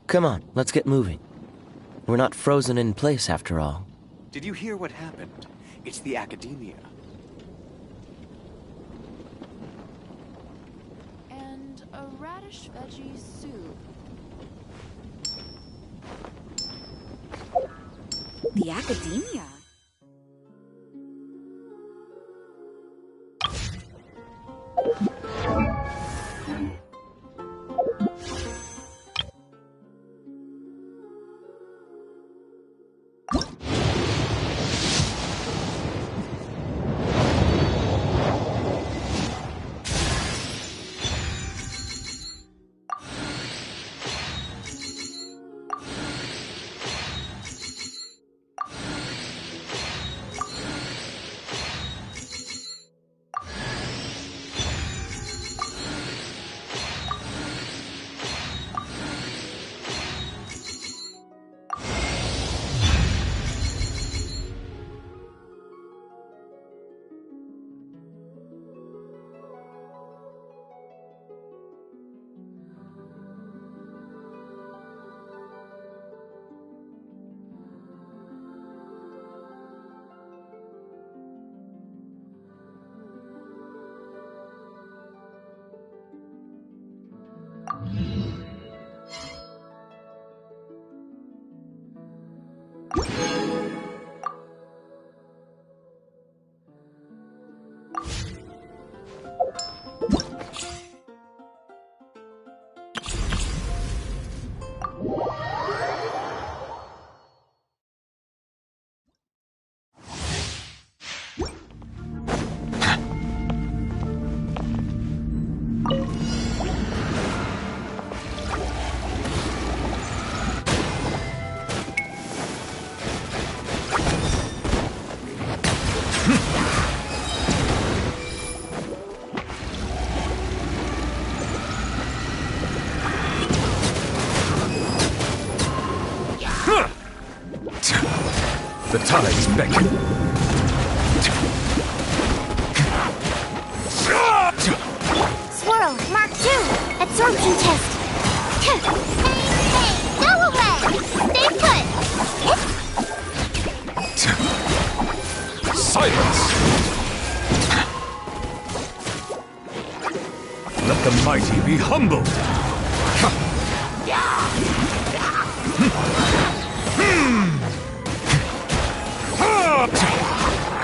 Come on, let's get moving. We're not frozen in place after all. Did you hear what happened? It's the Academia. And a radish veggie soup. The Academia? The tides beckon. Swirl, Mark II, absorption test. Hey, go away! Stay put! Silence! Let the mighty be humbled!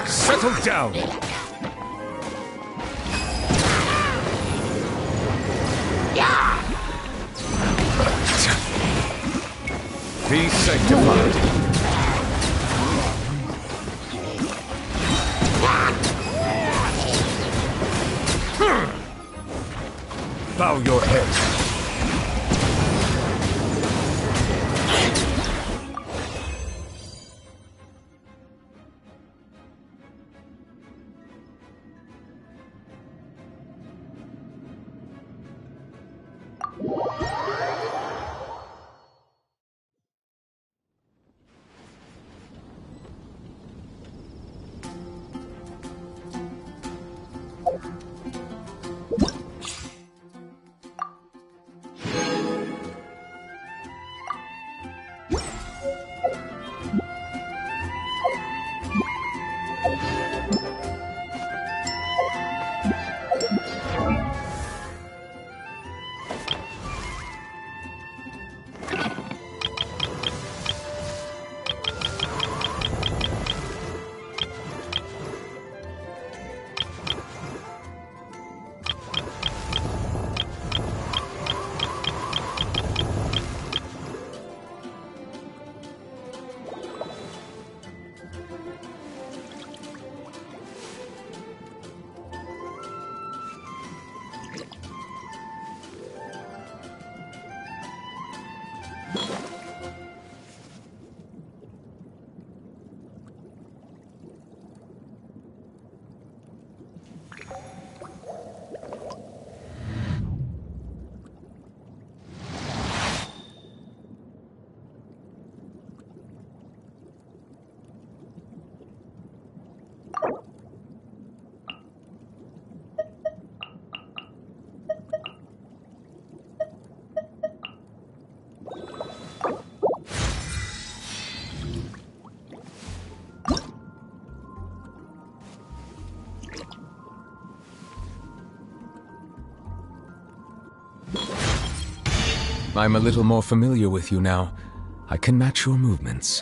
Settle down! Be sanctified. Bow your head. I'm a little more familiar with you now. I can match your movements.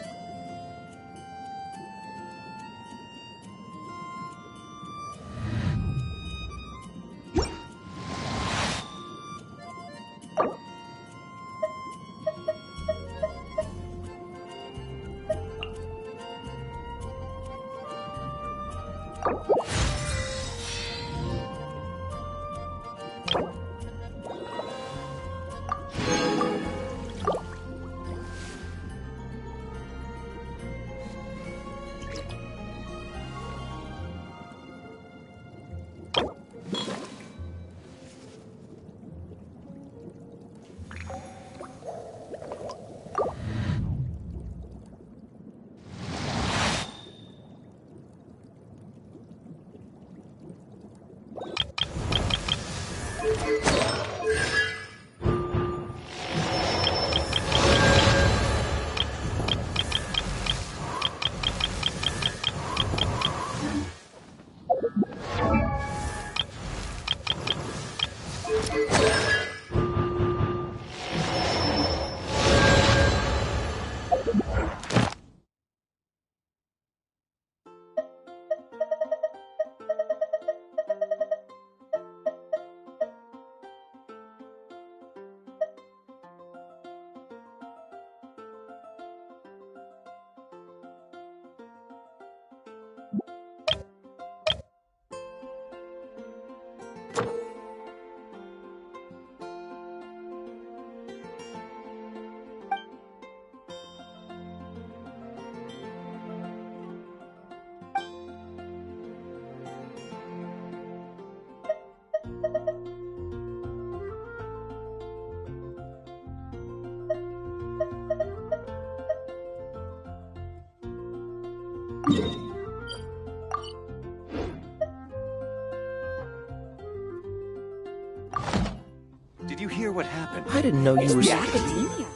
Did you hear what happened? I didn't know you were The academia.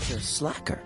You're a slacker.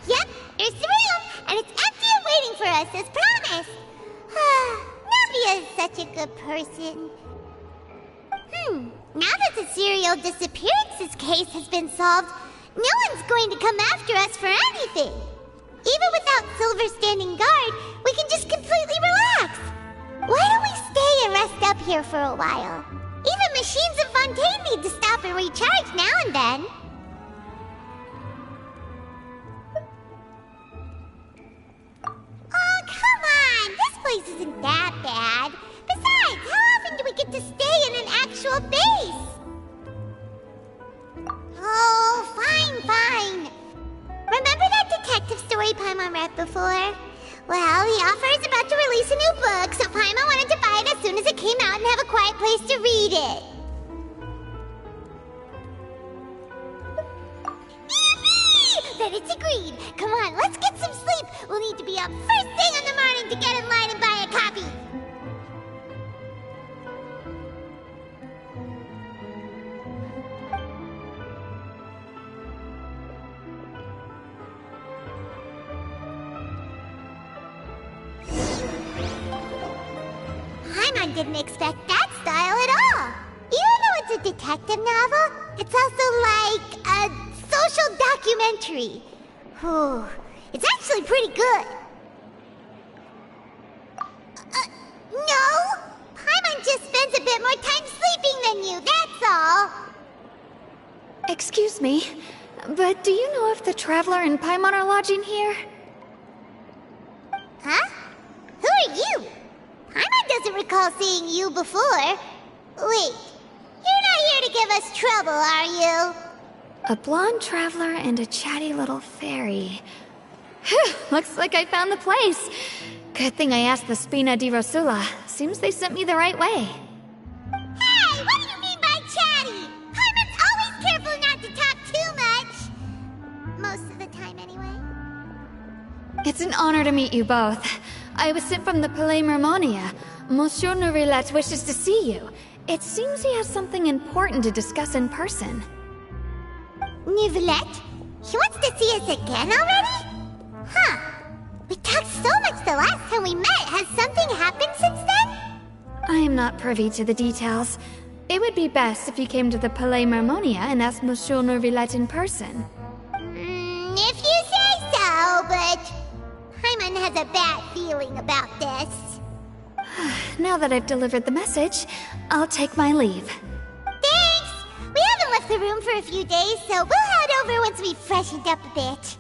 Yep, here's the room, and it's empty and waiting for us as promised. Nubia is such a good person. Now that the serial disappearances case has been solved, no one's going to come after us for anything. Even without Silver standing guard, we can just completely relax. Why don't we stay and rest up here for a while? Even machines in Fontaine need to stop and recharge now and then. Oh, come on! This place isn't that bad. Besides, how often do we get to stay in an actual base? Oh, fine. Remember that detective story Paimon read before? Well, the author is about to release a new book, so Paimon wanted to buy it as soon as it came out and have a quiet place to read it. Yippee! Then it's agreed. Come on, let's get some sleep. We'll need to be up first thing in the morning to get in line and buy a copy. Paimon didn't expect that style at all. Even though it's a detective novel, it's also like a social documentary. Whew. It's actually pretty good. No! Paimon just spends a bit Excuse me, but do you know if the Traveler and Paimon are lodging here? Huh? Who are you? Paimon doesn't recall seeing you before. Wait, you're not here to give us trouble, are you? A blonde traveler and a chatty little fairy. Phew, looks like I found the place. Good thing I asked the Spina di Rosula. Seems they sent me the right way. Hey, what do you mean by chatty? Paimon's always careful not to talk too much. Most of the time, anyway. It's an honor to meet you both. I was sent from the Palais Mermonia. Monsieur Nourillet wishes to see you. It seems he has something important to discuss in person. Nourillet? He wants to see us again already? Huh. We talked so much the last time we met. Has something happened since then? I am not privy to the details. It would be best if you came to the Palais Mermonia and asked Monsieur Nourillet in person. If you say so, but Paimon has a bad feeling about this. Now that I've delivered the message, I'll take my leave. Thanks! We haven't left the room for a few days, so we'll head over once we've freshened up a bit.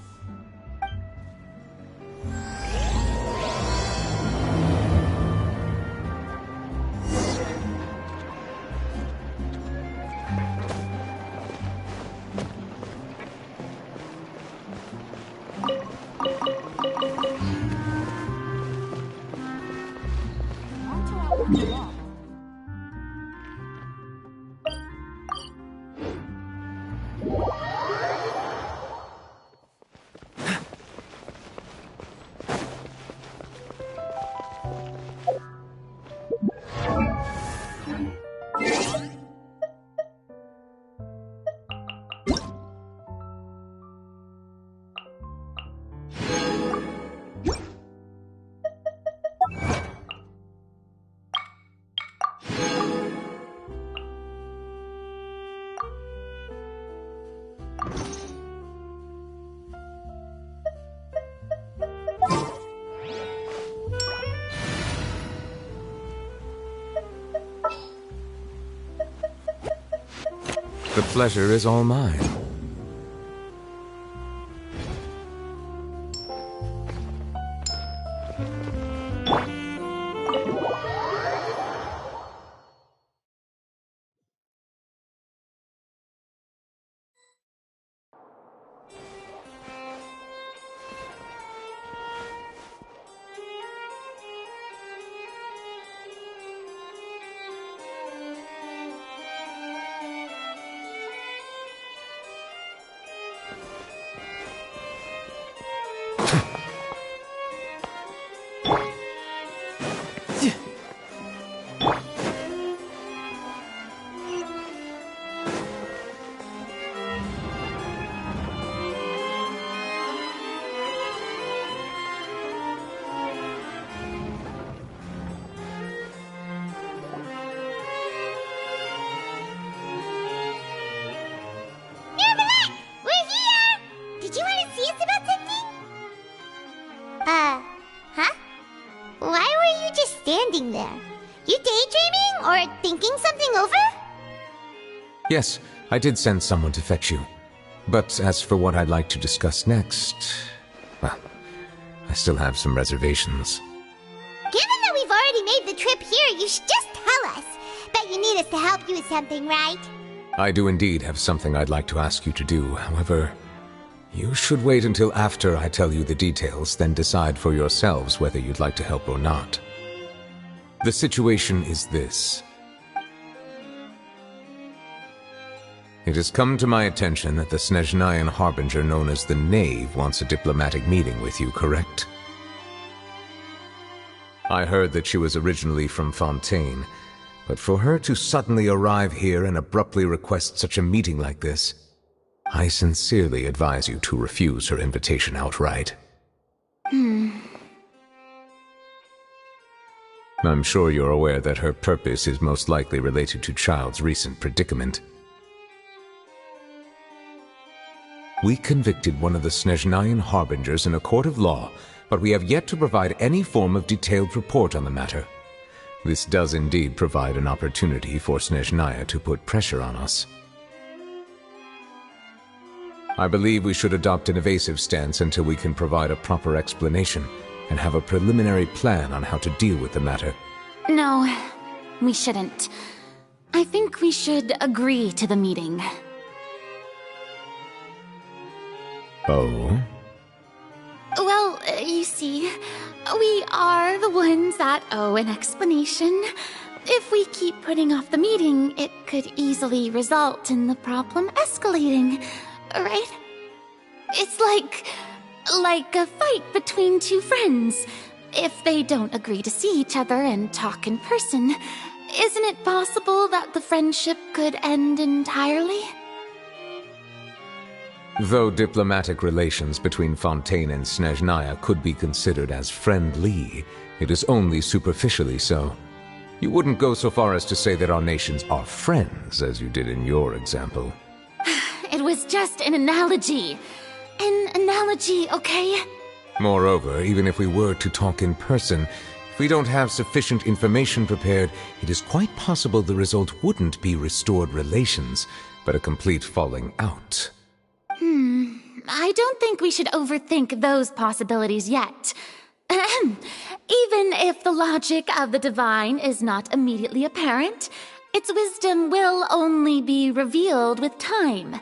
The pleasure is all mine. There. You daydreaming or thinking something over? Yes, I did send someone to fetch you. But as for what I'd like to discuss next, well, I still have some reservations. Given that we've already made the trip here, you should just tell us. Bet you need us to help you with something, right? I do indeed have something I'd like to ask you to do. However, you should wait until after I tell you the details, then decide for yourselves whether you'd like to help or not. The situation is this. It has come to my attention that the Snezhnayan Harbinger known as the Knave wants a diplomatic meeting with you, correct? I heard that she was originally from Fontaine, but for her to suddenly arrive here and abruptly request such a meeting like this, I sincerely advise you to refuse her invitation outright. I'm sure you're aware that her purpose is most likely related to Child's recent predicament. We convicted one of the Snezhnayan Harbingers in a court of law, but we have yet to provide any form of detailed report on the matter. This does indeed provide an opportunity for Snezhnaya to put pressure on us. I believe we should adopt an evasive stance until we can provide a proper explanation and have a preliminary plan on how to deal with the matter. No, we shouldn't. I think we should agree to the meeting. Oh? Well, you see, we are the ones that owe an explanation. If we keep putting off the meeting, it could easily result in the problem escalating, right? It's like a fight between two friends. If they don't agree to see each other and talk in person, isn't it possible that the friendship could end entirely? Though diplomatic relations between Fontaine and Snezhnaya could be considered as friendly, it is only superficially so. You wouldn't go so far as to say that our nations are friends, as you did in your example. It was just an analogy. An analogy, okay? Moreover, even if we were to talk in person, if we don't have sufficient information prepared, it is quite possible the result wouldn't be restored relations, but a complete falling out. I don't think we should overthink those possibilities yet. Even if the logic of the divine is not immediately apparent, its wisdom will only be revealed with time.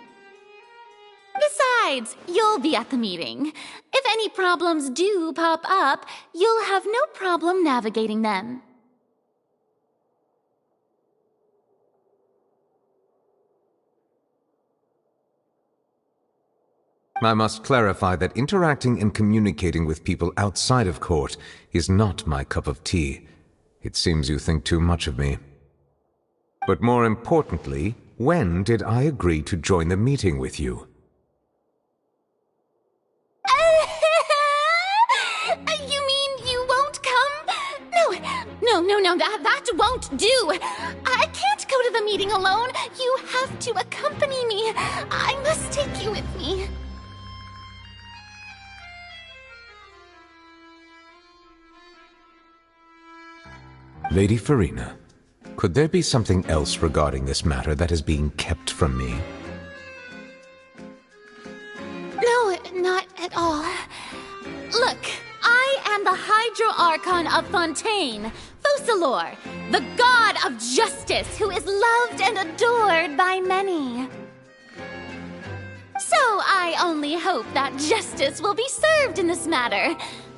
Besides, you'll be at the meeting. If any problems do pop up, you'll have no problem navigating them. I must clarify that interacting and communicating with people outside of court is not my cup of tea. It seems you think too much of me. But more importantly, when did I agree to join the meeting with you? You mean you won't come? No, that won't do. I can't go to the meeting alone. You have to accompany me. I must take you with me. Lady Farina, could there be something else regarding this matter that is being kept from me? No, not at all. Look, I am the Hydro-Archon of Fontaine, Focalor, the god of justice who is loved and adored by many. So I only hope that justice will be served in this matter.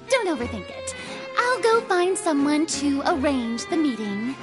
Don't overthink it. I'll go find someone to arrange the meeting.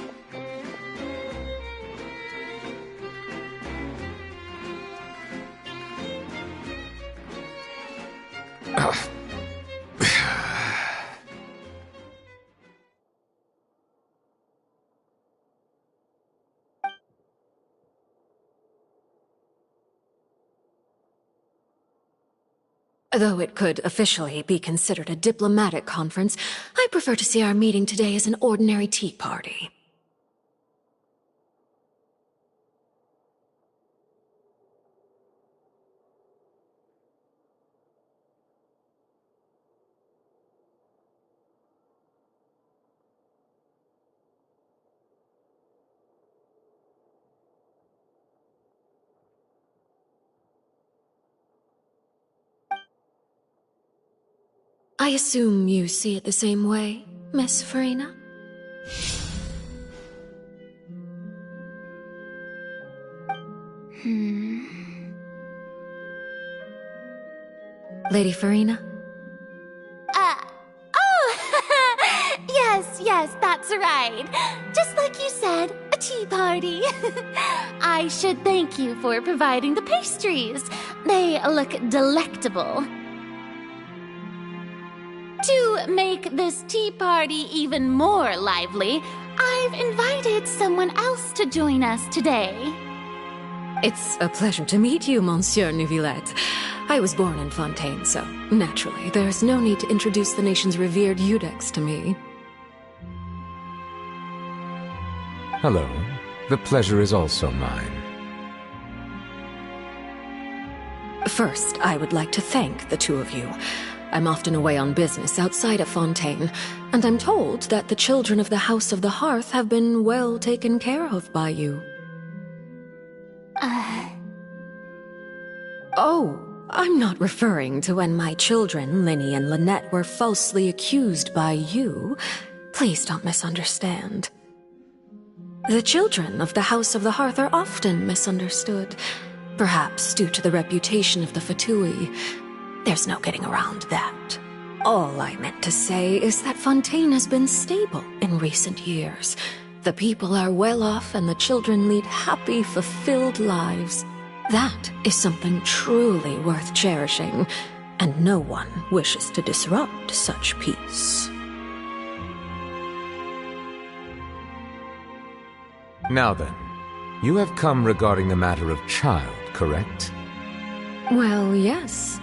Though it could officially be considered a diplomatic conference, I prefer to see our meeting today as an ordinary tea party. I assume you see it the same way, Miss Farina? Lady Farina? Yes, that's right. Just like you said, a tea party. I should thank you for providing the pastries. They look delectable. To make this tea party even more lively, I've invited someone else to join us today. It's a pleasure to meet you, Monsieur Neuvillette. I was born in Fontaine, so naturally, there's no need to introduce the nation's revered Eudex to me. Hello. The pleasure is also mine. First, I would like to thank the two of you. I'm often away on business outside of Fontaine, and I'm told that the children of the House of the Hearth have been well taken care of by you. Oh, I'm not referring to when my children, Linny and Lynette, were falsely accused by you. Please don't misunderstand. The children of the House of the Hearth are often misunderstood, perhaps due to the reputation of the Fatui. There's no getting around that. All I meant to say is that Fontaine has been stable in recent years. The people are well off and the children lead happy, fulfilled lives. That is something truly worth cherishing, and no one wishes to disrupt such peace. Now then, you have come regarding the matter of child, correct? Well, yes.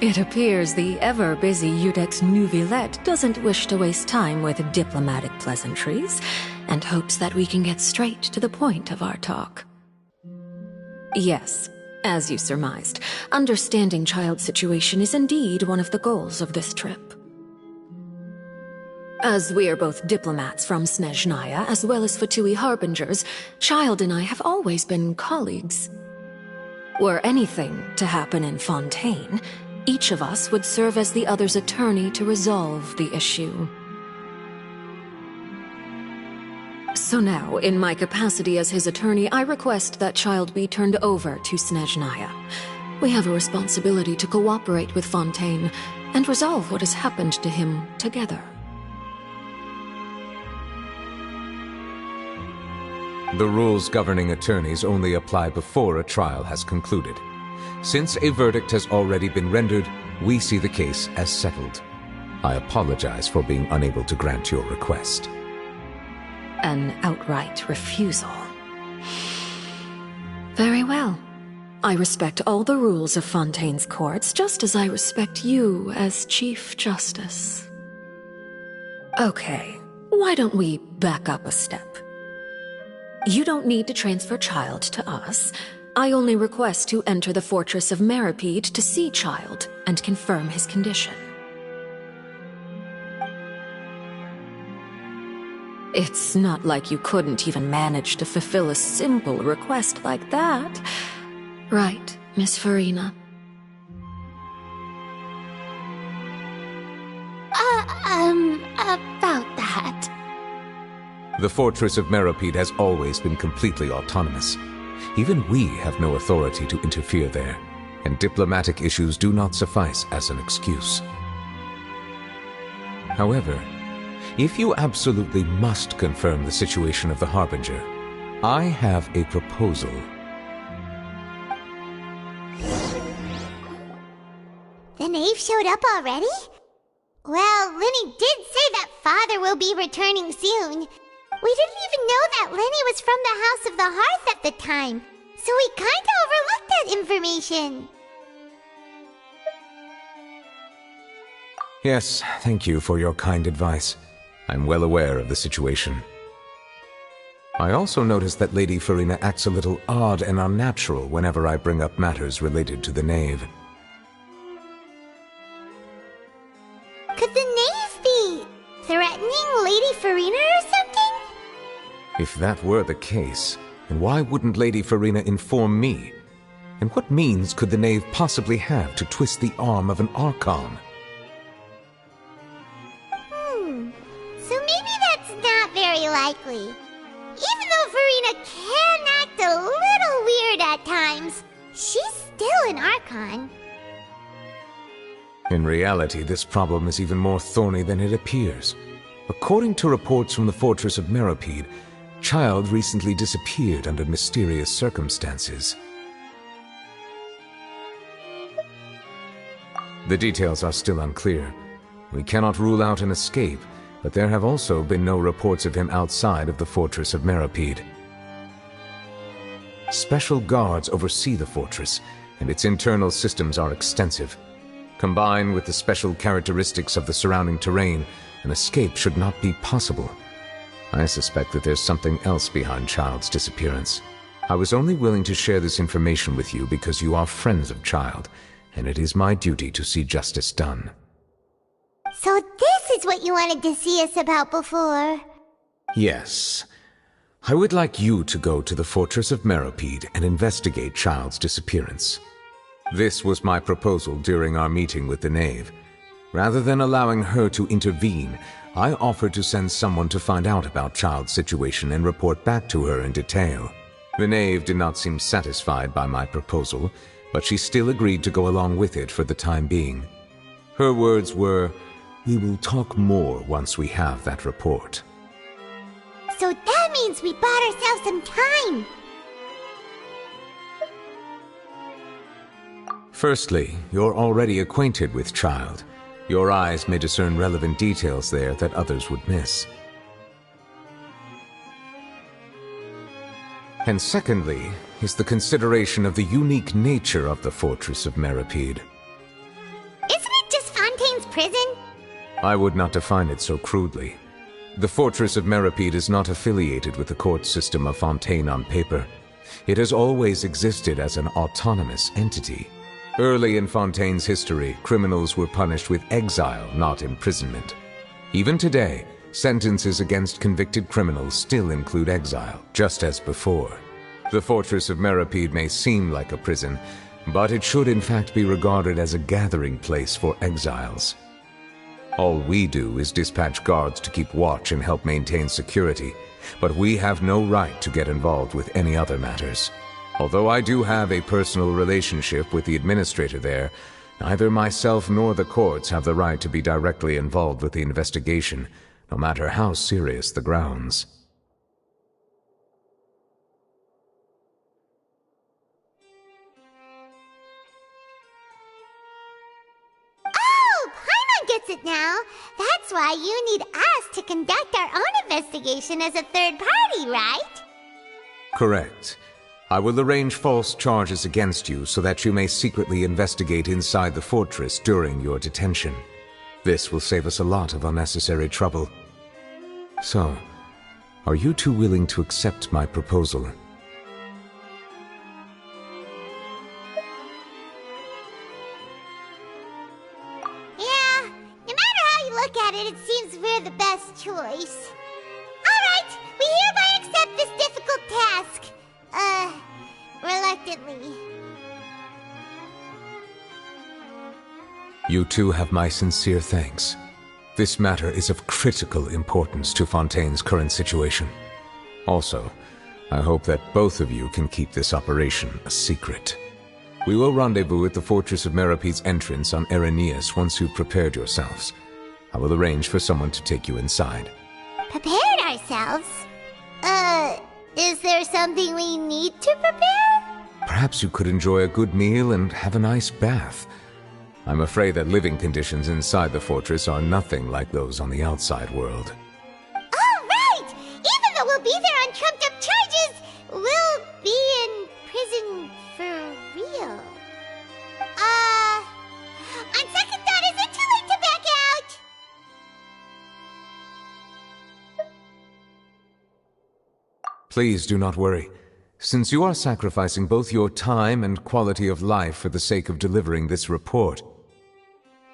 It appears the ever-busy Iudex Neuvillette doesn't wish to waste time with diplomatic pleasantries, and hopes that we can get straight to the point of our talk. Yes, as you surmised, understanding child's situation is indeed one of the goals of this trip. As we are both diplomats from Snezhnaya, as well as Fatui harbingers, Child and I have always been colleagues. Were anything to happen in Fontaine, each of us would serve as the other's attorney to resolve the issue. So now, in my capacity as his attorney, I request that Child be turned over to Snezhnaya. We have a responsibility to cooperate with Fontaine and resolve what has happened to him together. The rules governing attorneys only apply before a trial has concluded. Since a verdict has already been rendered, we see the case as settled. I apologize for being unable to grant your request. An outright refusal. Very well. I respect all the rules of Fontaine's courts, just as I respect you as Chief Justice. Okay, why don't we back up a step? You don't need to transfer Child to us. I only request to enter the fortress of Meripede to see Child and confirm his condition. It's not like you couldn't even manage to fulfill a simple request like that. Right, Miss Farina? About that. The fortress of Meripede has always been completely autonomous. Even we have no authority to interfere there, and diplomatic issues do not suffice as an excuse. However, if you absolutely must confirm the situation of the Harbinger, I have a proposal. The knave showed up already? Well, Linny did say that Father will be returning soon. We didn't even know that Linny was from the House of the Hearth at the time, so we kinda overlooked that information. Yes, thank you for your kind advice. I'm well aware of the situation. I also noticed that Lady Farina acts a little odd and unnatural whenever I bring up matters related to the knave. Could the knave be threatening Lady Farina or something? If that were the case, then why wouldn't Lady Farina inform me? And what means could the knave possibly have to twist the arm of an Archon? So maybe that's not very likely. Even though Farina can act a little weird at times, she's still an Archon. In reality, this problem is even more thorny than it appears. According to reports from the fortress of Meripede, Child recently disappeared under mysterious circumstances. The details are still unclear. We cannot rule out an escape, but there have also been no reports of him outside of the fortress of Meripede. Special guards oversee the fortress, and its internal systems are extensive. Combined with the special characteristics of the surrounding terrain, an escape should not be possible. I suspect that there's something else behind Child's disappearance. I was only willing to share this information with you because you are friends of Child, and it is my duty to see justice done. So this is what you wanted to see us about before. Yes. I would like you to go to the fortress of Meripede and investigate Child's disappearance. This was my proposal during our meeting with the Knave. Rather than allowing her to intervene, I offered to send someone to find out about Child's situation and report back to her in detail. The Knave did not seem satisfied by my proposal, but she still agreed to go along with it for the time being. Her words were, "We will talk more once we have that report." So that means we bought ourselves some time. Firstly, you're already acquainted with Child. Your eyes may discern relevant details there that others would miss. And secondly, is the consideration of the unique nature of the Fortress of Meripede. Isn't it just Fontaine's prison? I would not define it so crudely. The Fortress of Meripede is not affiliated with the court system of Fontaine on paper. It has always existed as an autonomous entity. Early in Fontaine's history, criminals were punished with exile, not imprisonment. Even today, sentences against convicted criminals still include exile, just as before. The Fortress of Meripede may seem like a prison, but it should in fact be regarded as a gathering place for exiles. All we do is dispatch guards to keep watch and help maintain security, but we have no right to get involved with any other matters. Although I do have a personal relationship with the administrator there, neither myself nor the courts have the right to be directly involved with the investigation, no matter how serious the grounds. Oh, Paimon gets it now. That's why you need us to conduct our own investigation as a third party, right? Correct. I will arrange false charges against you so that you may secretly investigate inside the fortress during your detention. This will save us a lot of unnecessary trouble. So, are you two willing to accept my proposal? Yeah, no matter how you look at it, it seems we're the best choice. Alright, we hereby accept this difficult task. Reluctantly. You two have my sincere thanks. This matter is of critical importance to Fontaine's current situation. Also, I hope that both of you can keep this operation a secret. We will rendezvous at the Fortress of Meripede's entrance on Erinius once you've prepared yourselves. I will arrange for someone to take you inside. Prepared ourselves? Is there something we need to prepare? Perhaps you could enjoy a good meal and have a nice bath. I'm afraid that living conditions inside the fortress are nothing like those on the outside world. Oh, right! Even though we'll be there on trumped-up charges, we'll be in prison for real. On second thought, is it too late to back out? Please do not worry. Since you are sacrificing both your time and quality of life for the sake of delivering this report,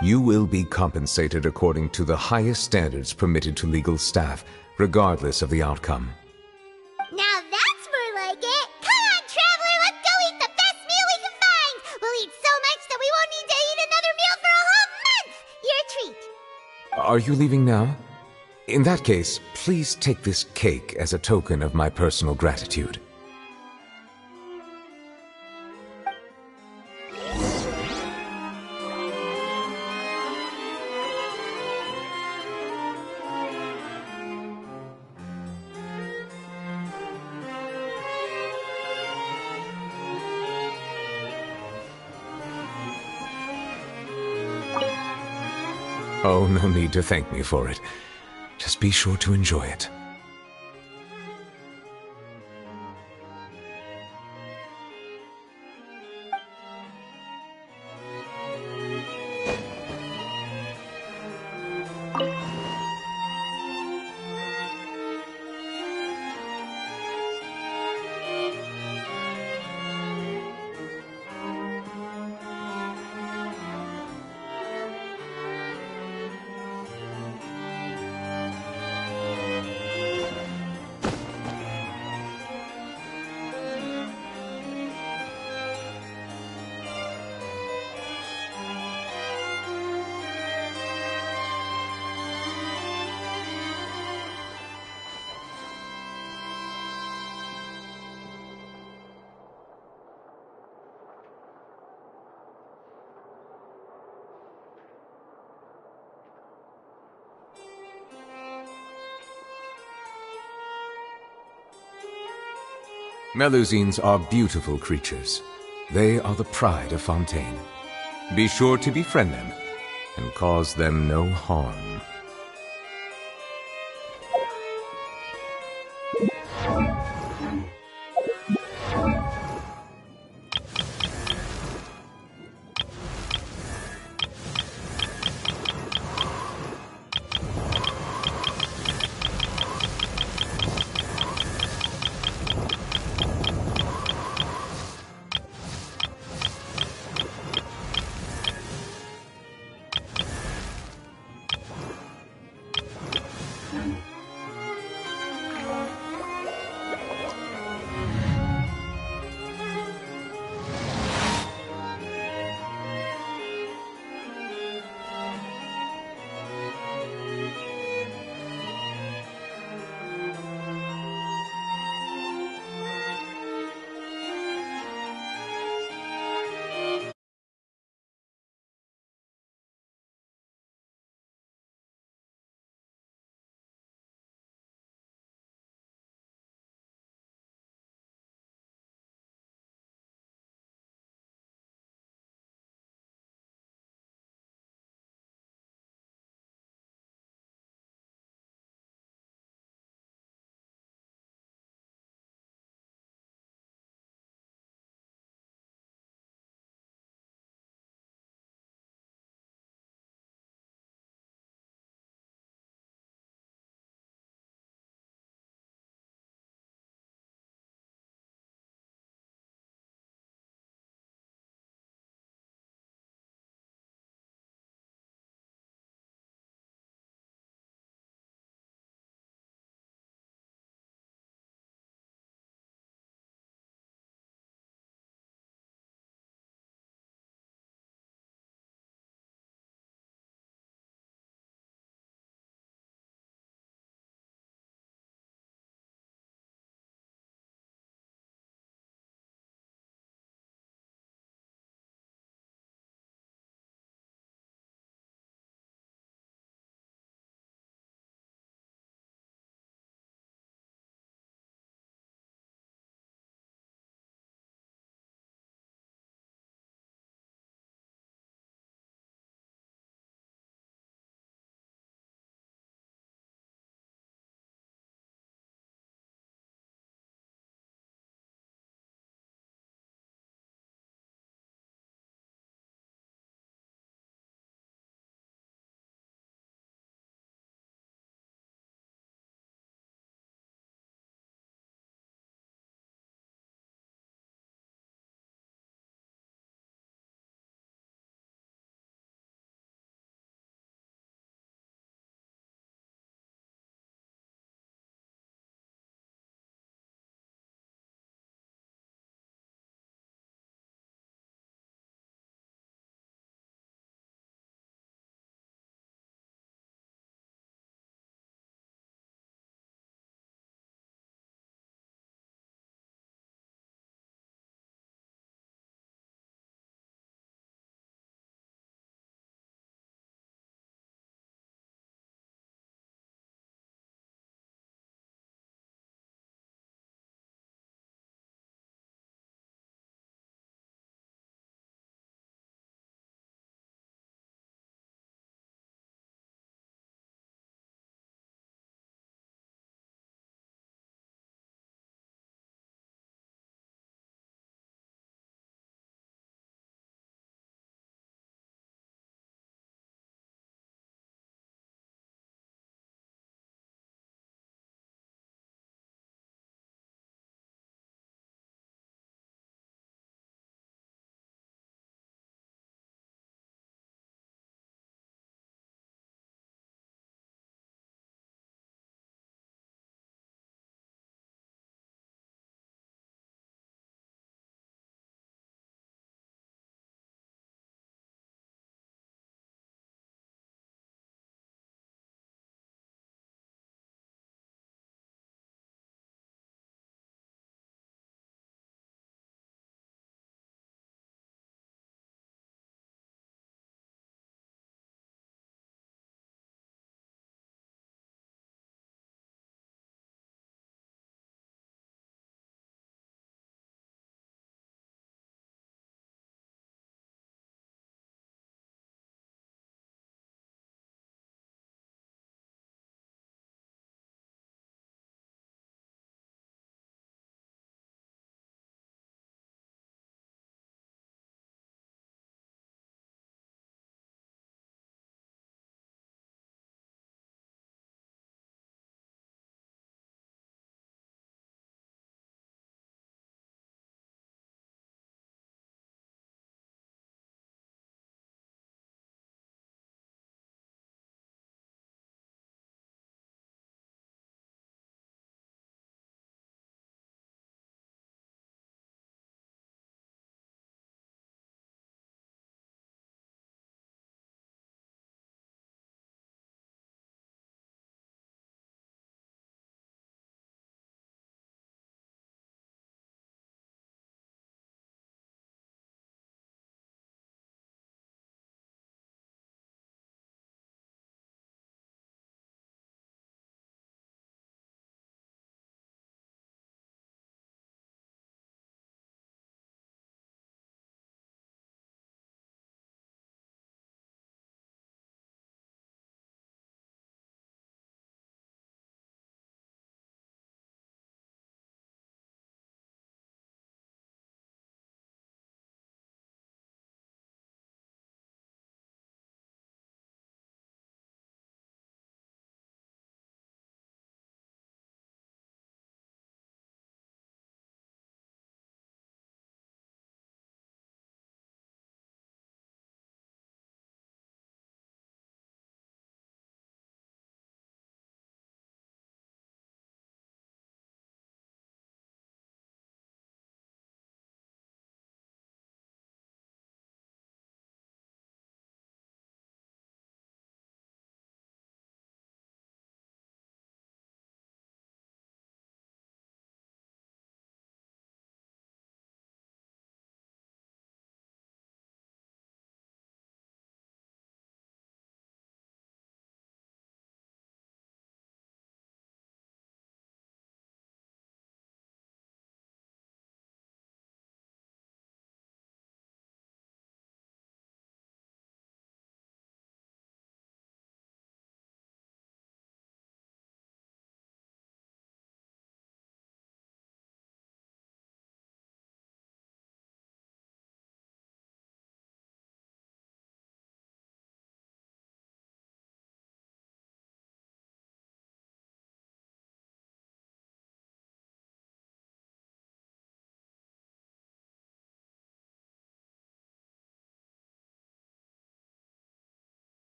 you will be compensated according to the highest standards permitted to legal staff, regardless of the outcome. Now that's more like it! Come on, traveler, let's go eat the best meal we can find! We'll eat so much that we won't need to eat another meal for a whole month! You're a treat! Are you leaving now? In that case, please take this cake as a token of my personal gratitude. Oh, no need to thank me for it. Just be sure to enjoy it. Melusines are beautiful creatures. They are the pride of Fontaine. Be sure to befriend them and cause them no harm.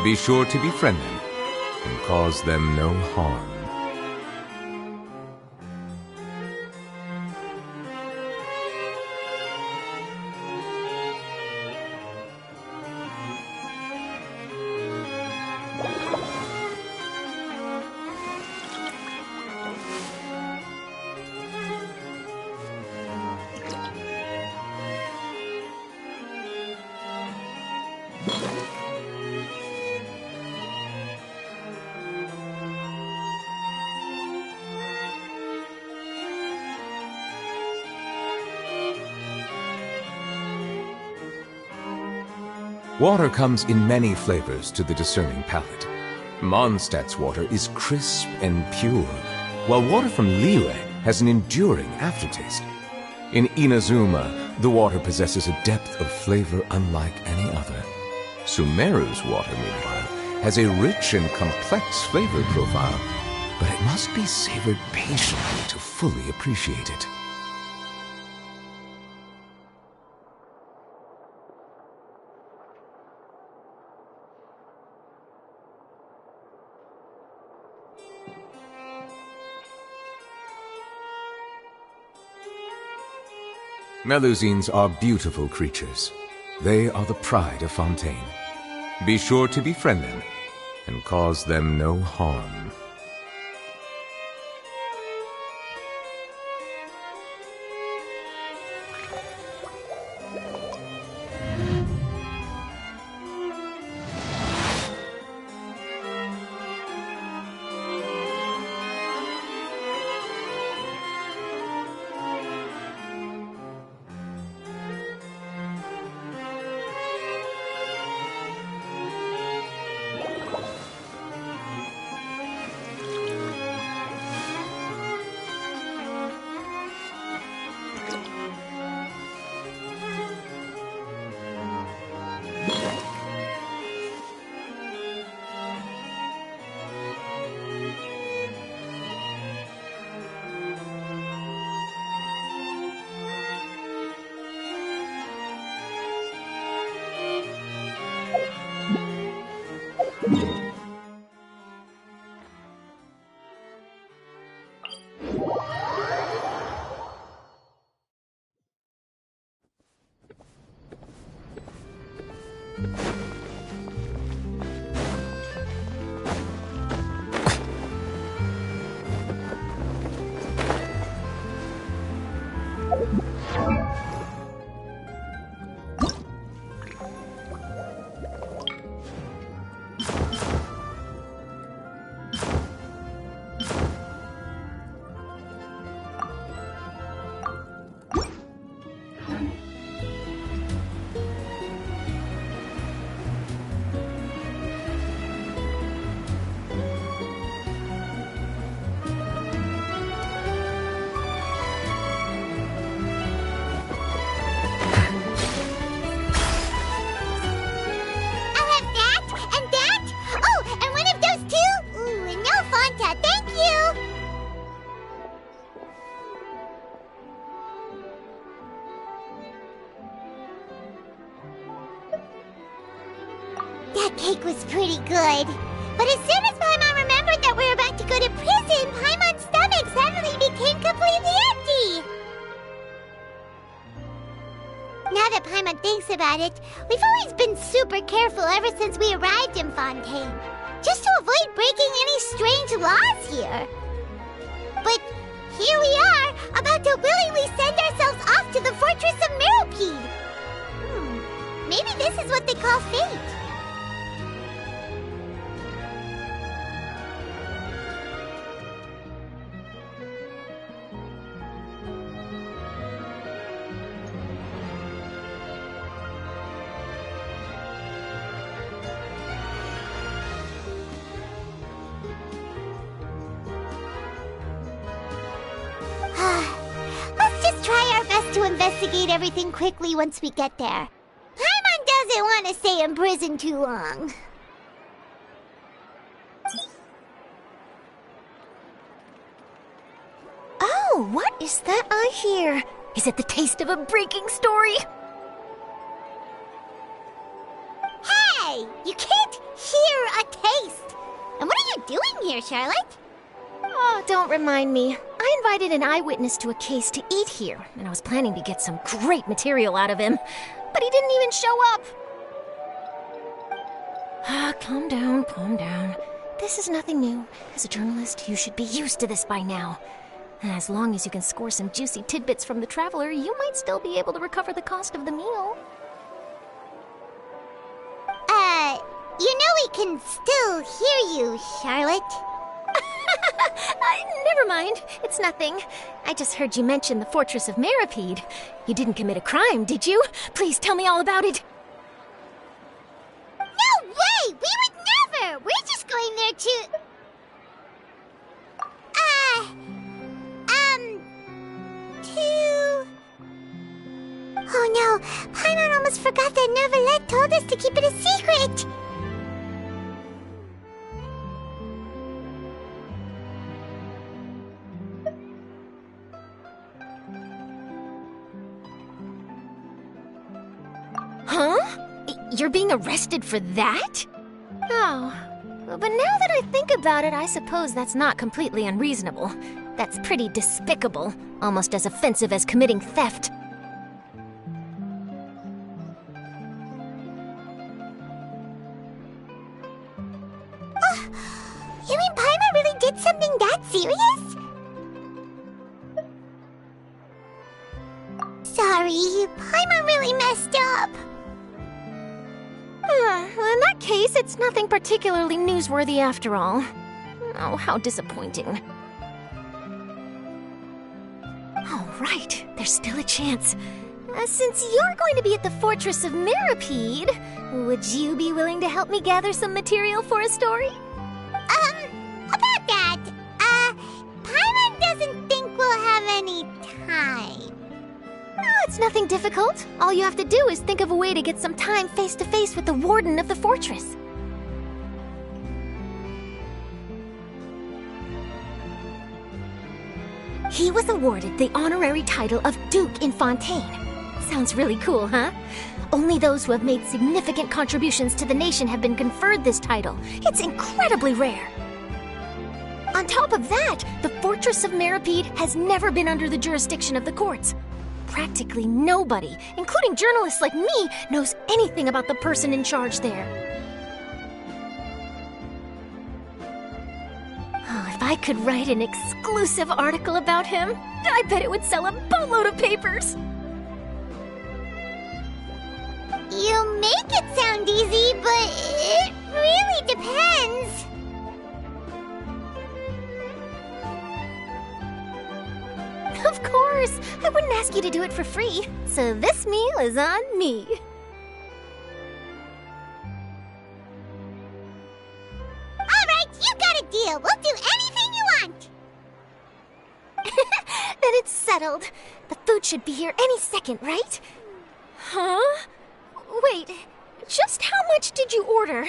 Be sure to befriend them and cause them no harm. Water comes in many flavors to the discerning palate. Mondstadt's water is crisp and pure, while water from Liyue has an enduring aftertaste. In Inazuma, the water possesses a depth of flavor unlike any other. Sumeru's water, meanwhile, has a rich and complex flavor profile, but it must be savored patiently to fully appreciate it. Melusines are beautiful creatures. They are the pride of Fontaine. Be sure to befriend them and cause them no harm. That cake was pretty good. But as soon as Paimon remembered that we were about to go to prison, Paimon's stomach suddenly became completely empty. Now that Paimon thinks about it, we've always been super careful ever since we arrived in Fontaine, just to avoid breaking any strange laws here. But here we are, about to willingly send ourselves off to the fortress of Meropide. Maybe this is what they call fate. Let's just try our best to investigate everything quickly once we get there. Paimon doesn't want to stay in prison too long. Oh, what is that I hear? Is it the taste of a breaking story? Hey! You can't here a taste. And what are you doing here, Charlotte? Oh, don't remind me. I invited an eyewitness to a case to eat here, and I was planning to get some great material out of him. But he didn't even show up. Calm down, calm down. This is nothing new. As a journalist, you should be used to this by now. As long as you can score some juicy tidbits from the traveler, you might still be able to recover the cost of the meal. You know we can still hear you, Charlotte. Never mind. It's nothing. I just heard you mention the Fortress of Meripede. You didn't commit a crime, did you? Please tell me all about it. No way! We would never! We're just going there to... Oh no! Paimon almost forgot that Neuvillette told us to keep it a secret! Huh? You're being arrested for that? Oh, but now that I think about it, I suppose that's not completely unreasonable. That's pretty despicable, almost as offensive as committing theft. You mean Paimon really did something that serious? Sorry, Paimon really messed up. Well, in that case, it's nothing particularly newsworthy after all. Oh, how disappointing. All right, there's still a chance. Since you're going to be at the Fortress of Meripede, would you be willing to help me gather some material for a story? About that, Paimon doesn't think we'll have any time. Oh, it's nothing difficult. All you have to do is think of a way to get some time face-to-face with the warden of the fortress. He was awarded the honorary title of Duke in Fontaine. Sounds really cool, huh? Only those who have made significant contributions to the nation have been conferred this title. It's incredibly rare. On top of that, the Fortress of Meripede has never been under the jurisdiction of the courts. Practically nobody, including journalists like me, knows anything about the person in charge there. Oh, if I could write an exclusive article about him, I bet it would sell a boatload of papers. You make it sound easy, but it really depends. Of course! I wouldn't ask you to do it for free, so this meal is on me. Alright, you got a deal. We'll do anything you want. Then it's settled. The food should be here any second, right? Huh? Wait, just how much did you order?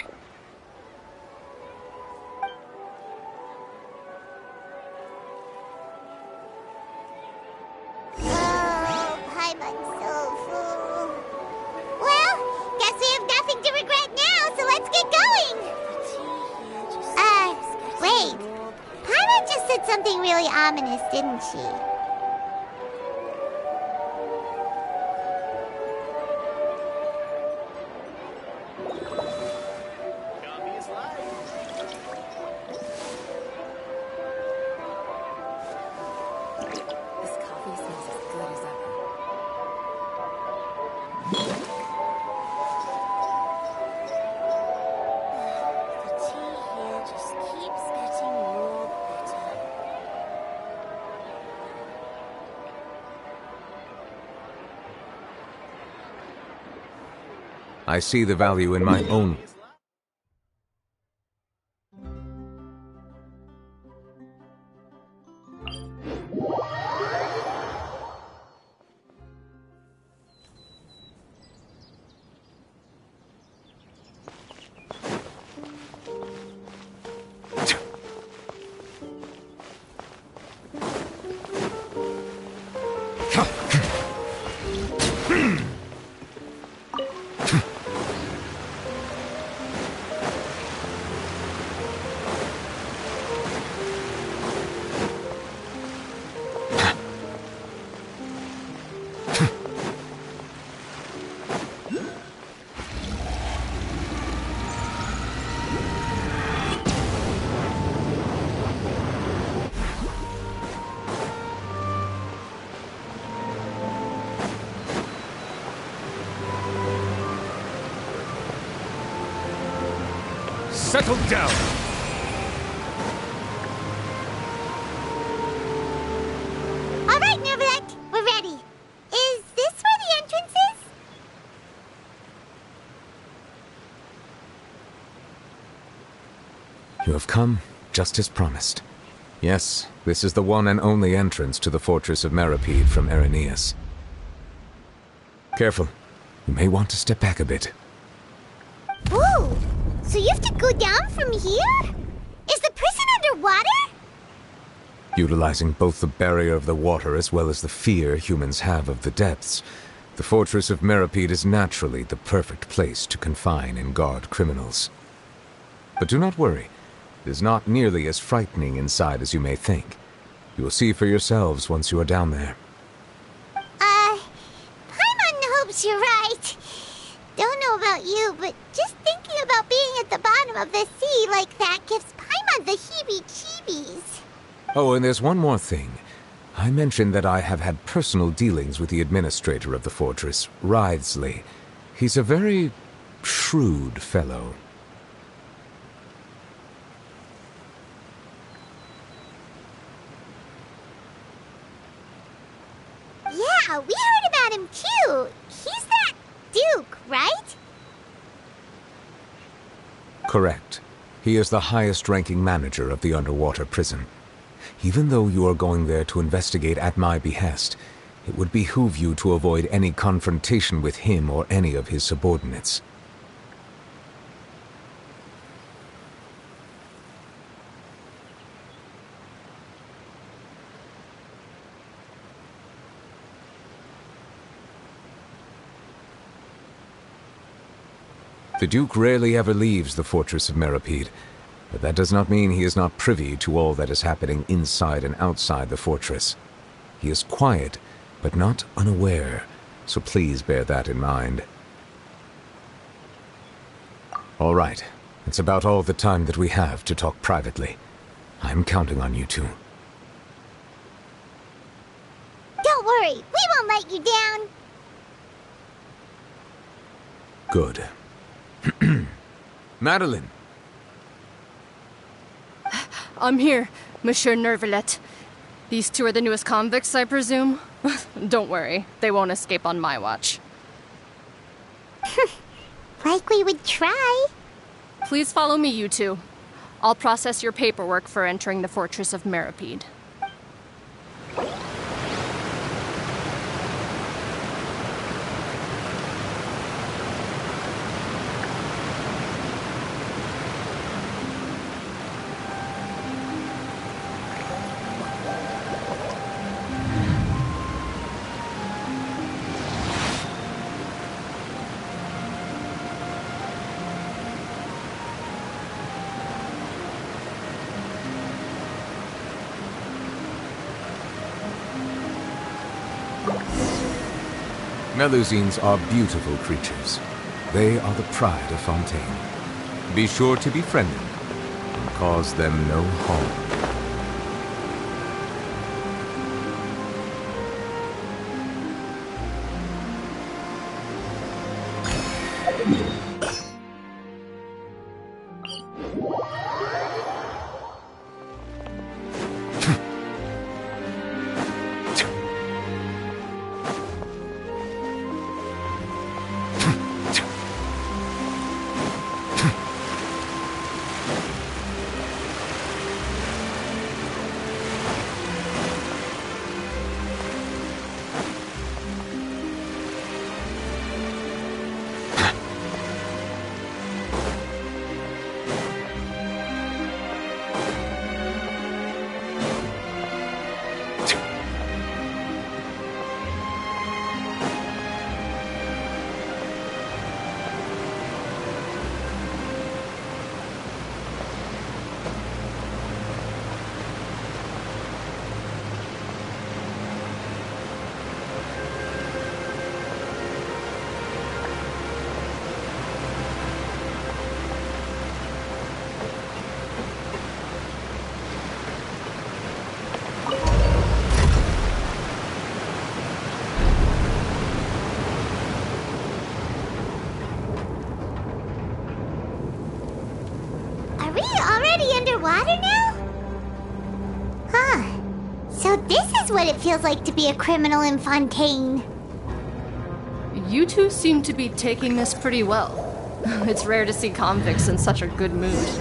Oh, Paimon's so full. Well, guess we have nothing to regret now, so let's get going. Wait. Paimon just said something really ominous, didn't she? I see the value in my own... Settle down! All right, Nervalet, we're ready. Is this where the entrance is? You have come, just as promised. Yes, this is the one and only entrance to the fortress of Meripede from Irenaeus. Careful. You may want to step back a bit. Ooh, so you have to go down from here? Is the prison underwater? Utilizing both the barrier of the water as well as the fear humans have of the depths, the fortress of Meripede is naturally the perfect place to confine and guard criminals. But do not worry. It is not nearly as frightening inside as you may think. You will see for yourselves once you are down there. Paimon hopes you're right. Don't know about you, but just thinking about being at the bottom of the sea like that gives Paimon the heebie-jeebies. Oh, and there's one more thing. I mentioned that I have had personal dealings with the administrator of the fortress, Wriothesley. He's a very shrewd fellow. Yeah, we heard about him too. He's that Duke, right? Correct. He is the highest-ranking manager of the underwater prison. Even though you are going there to investigate at my behest, it would behoove you to avoid any confrontation with him or any of his subordinates. The Duke rarely ever leaves the fortress of Meripede, but that does not mean he is not privy to all that is happening inside and outside the fortress. He is quiet, but not unaware, so please bear that in mind. All right, it's about all the time that we have to talk privately. I'm counting on you two. Don't worry, we won't let you down. Good. Madeline! I'm here, Monsieur Nervalet. These two are the newest convicts, I presume? Don't worry, they won't escape on my watch. Like we would try. Please follow me, you two. I'll process your paperwork for entering the fortress of Meripede. Melusines are beautiful creatures. They are the pride of Fontaine. Be sure to befriend them and cause them no harm. underwater now? Huh. So this is what it feels like to be a criminal in Fontaine. You two seem to be taking this pretty well. It's rare to see convicts in such a good mood.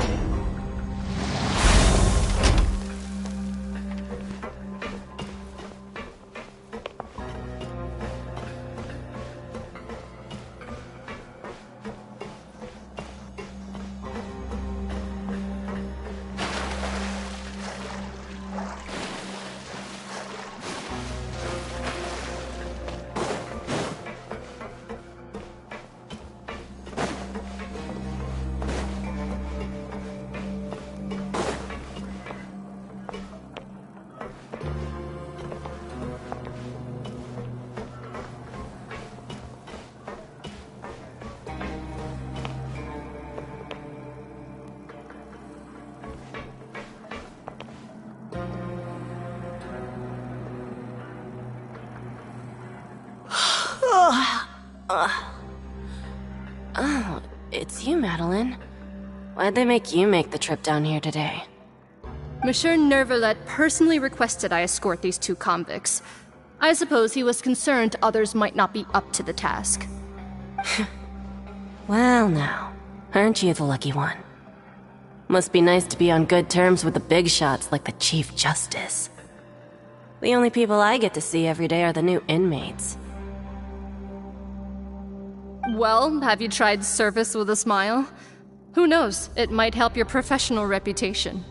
Oh, it's you, Madeline. Why'd they make you make the trip down here today? Monsieur Nervalet personally requested I escort these two convicts. I suppose he was concerned others might not be up to the task. Well now, aren't you the lucky one? Must be nice to be on good terms with the big shots like the Chief Justice. The only people I get to see every day are the new inmates. Well, have you tried service with a smile? Who knows, it might help your professional reputation.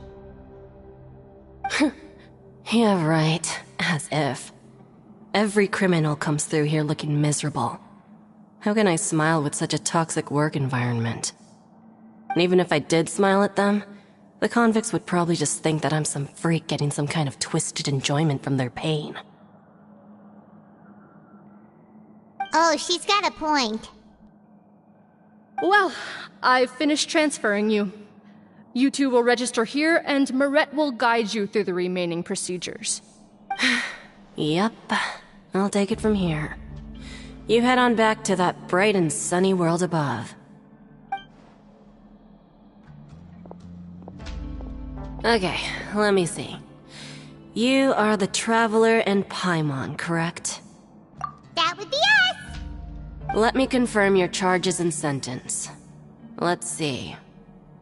Yeah, right. As if. Every criminal comes through here looking miserable. How can I smile with such a toxic work environment? And even if I did smile at them, the convicts would probably just think that I'm some freak getting some kind of twisted enjoyment from their pain. Oh, she's got a point. Well, I've finished transferring you. You two will register here, and Marette will guide you through the remaining procedures. Yep, I'll take it from here. You head on back to that bright and sunny world above. Okay, let me see. You are the Traveler and Paimon, correct? That would be us! Let me confirm your charges and sentence. Let's see.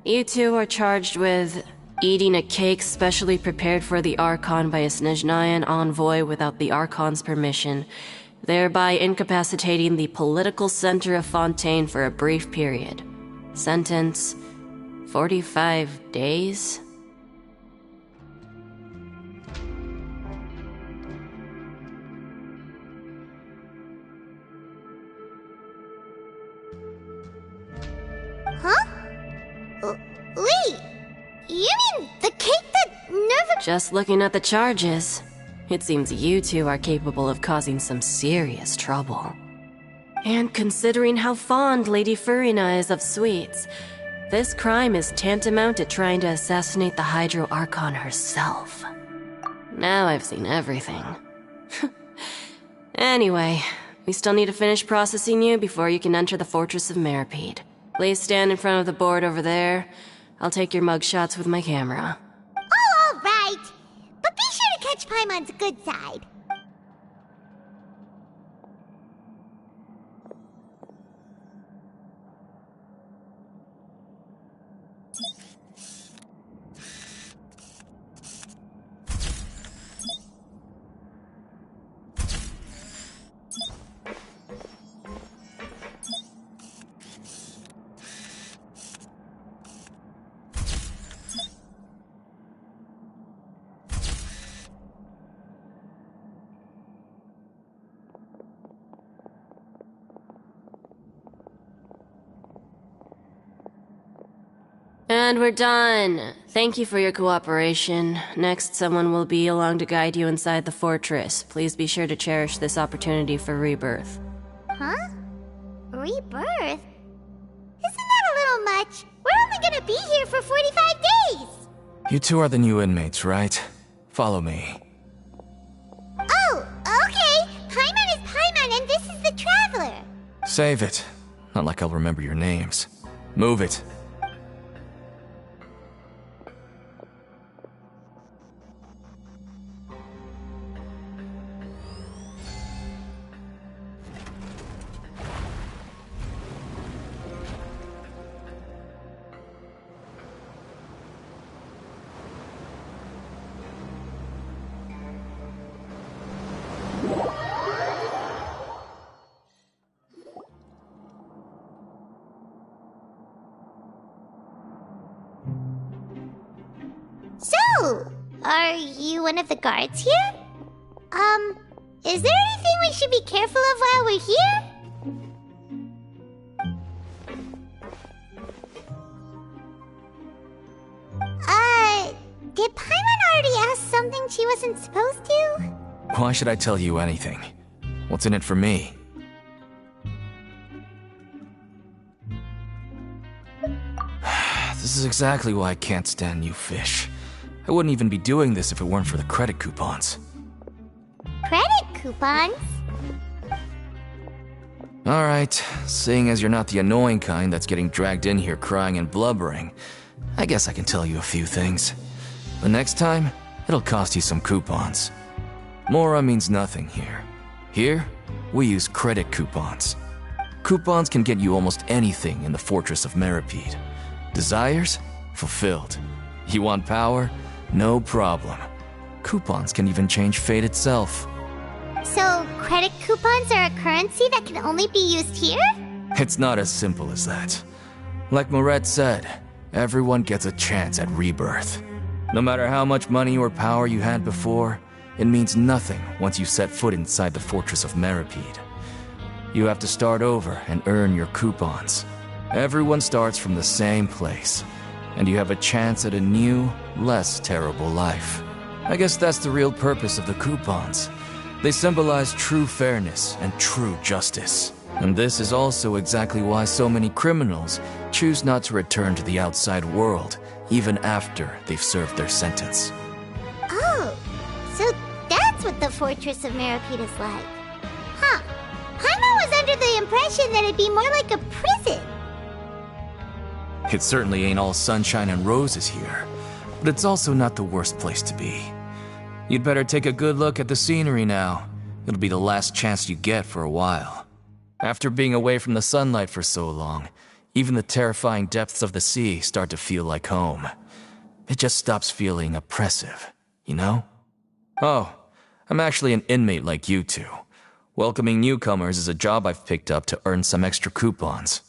You two are charged with eating a cake specially prepared for the Archon by a Snezhnayan envoy without the Archon's permission, thereby incapacitating the political center of Fontaine for a brief period. Sentence: 45 days? Huh? Wait, you mean the cake that Nerva— Just looking at the charges, it seems you two are capable of causing some serious trouble. And considering how fond Lady Furina is of sweets, this crime is tantamount to trying to assassinate the Hydro Archon herself. Now I've seen everything. Anyway, we still need to finish processing you before you can enter the Fortress of Meripede. Please stand in front of the board over there. I'll take your mug shots with my camera. Oh, all right. But be sure to catch Paimon's good side. And we're done. Thank you for your cooperation. Next, someone will be along to guide you inside the fortress. Please be sure to cherish this opportunity for rebirth. Huh? Rebirth? Isn't that a little much? We're only gonna be here for 45 days! You two are the new inmates, right? Follow me. Oh, okay! Paimon is Paimon and this is the Traveler! Save it. Not like I'll remember your names. Move it. Are you one of the guards here? Is there anything we should be careful of while we're here? Did Paimon already ask something she wasn't supposed to? Why should I tell you anything? What's in it for me? This is exactly why I can't stand you fish. I wouldn't even be doing this if it weren't for the credit coupons. Credit coupons? Alright, seeing as you're not the annoying kind that's getting dragged in here crying and blubbering, I guess I can tell you a few things. But next time, it'll cost you some coupons. Mora means nothing here. Here, we use credit coupons. Coupons can get you almost anything in the Fortress of Meripede. Desires? Fulfilled. You want power? No problem. Coupons can even change fate itself. So, credit coupons are a currency that can only be used here? It's not as simple as that. Like Moret said, everyone gets a chance at rebirth. No matter how much money or power you had before, it means nothing once you set foot inside the Fortress of Meripede. You have to start over and earn your coupons. Everyone starts from the same place, and you have a chance at a new, less terrible life. I guess that's the real purpose of the coupons. They symbolize true fairness and true justice. And this is also exactly why so many criminals choose not to return to the outside world, even after they've served their sentence. Oh, so that's what the Fortress of Meripede is like. Huh. Paimon was under the impression that it'd be more like a prison. It certainly ain't all sunshine and roses here, but it's also not the worst place to be. You'd better take a good look at the scenery now. It'll be the last chance you get for a while. After being away from the sunlight for so long, even the terrifying depths of the sea start to feel like home. It just stops feeling oppressive, you know? Oh, I'm actually an inmate like you two. Welcoming newcomers is a job I've picked up to earn some extra coupons.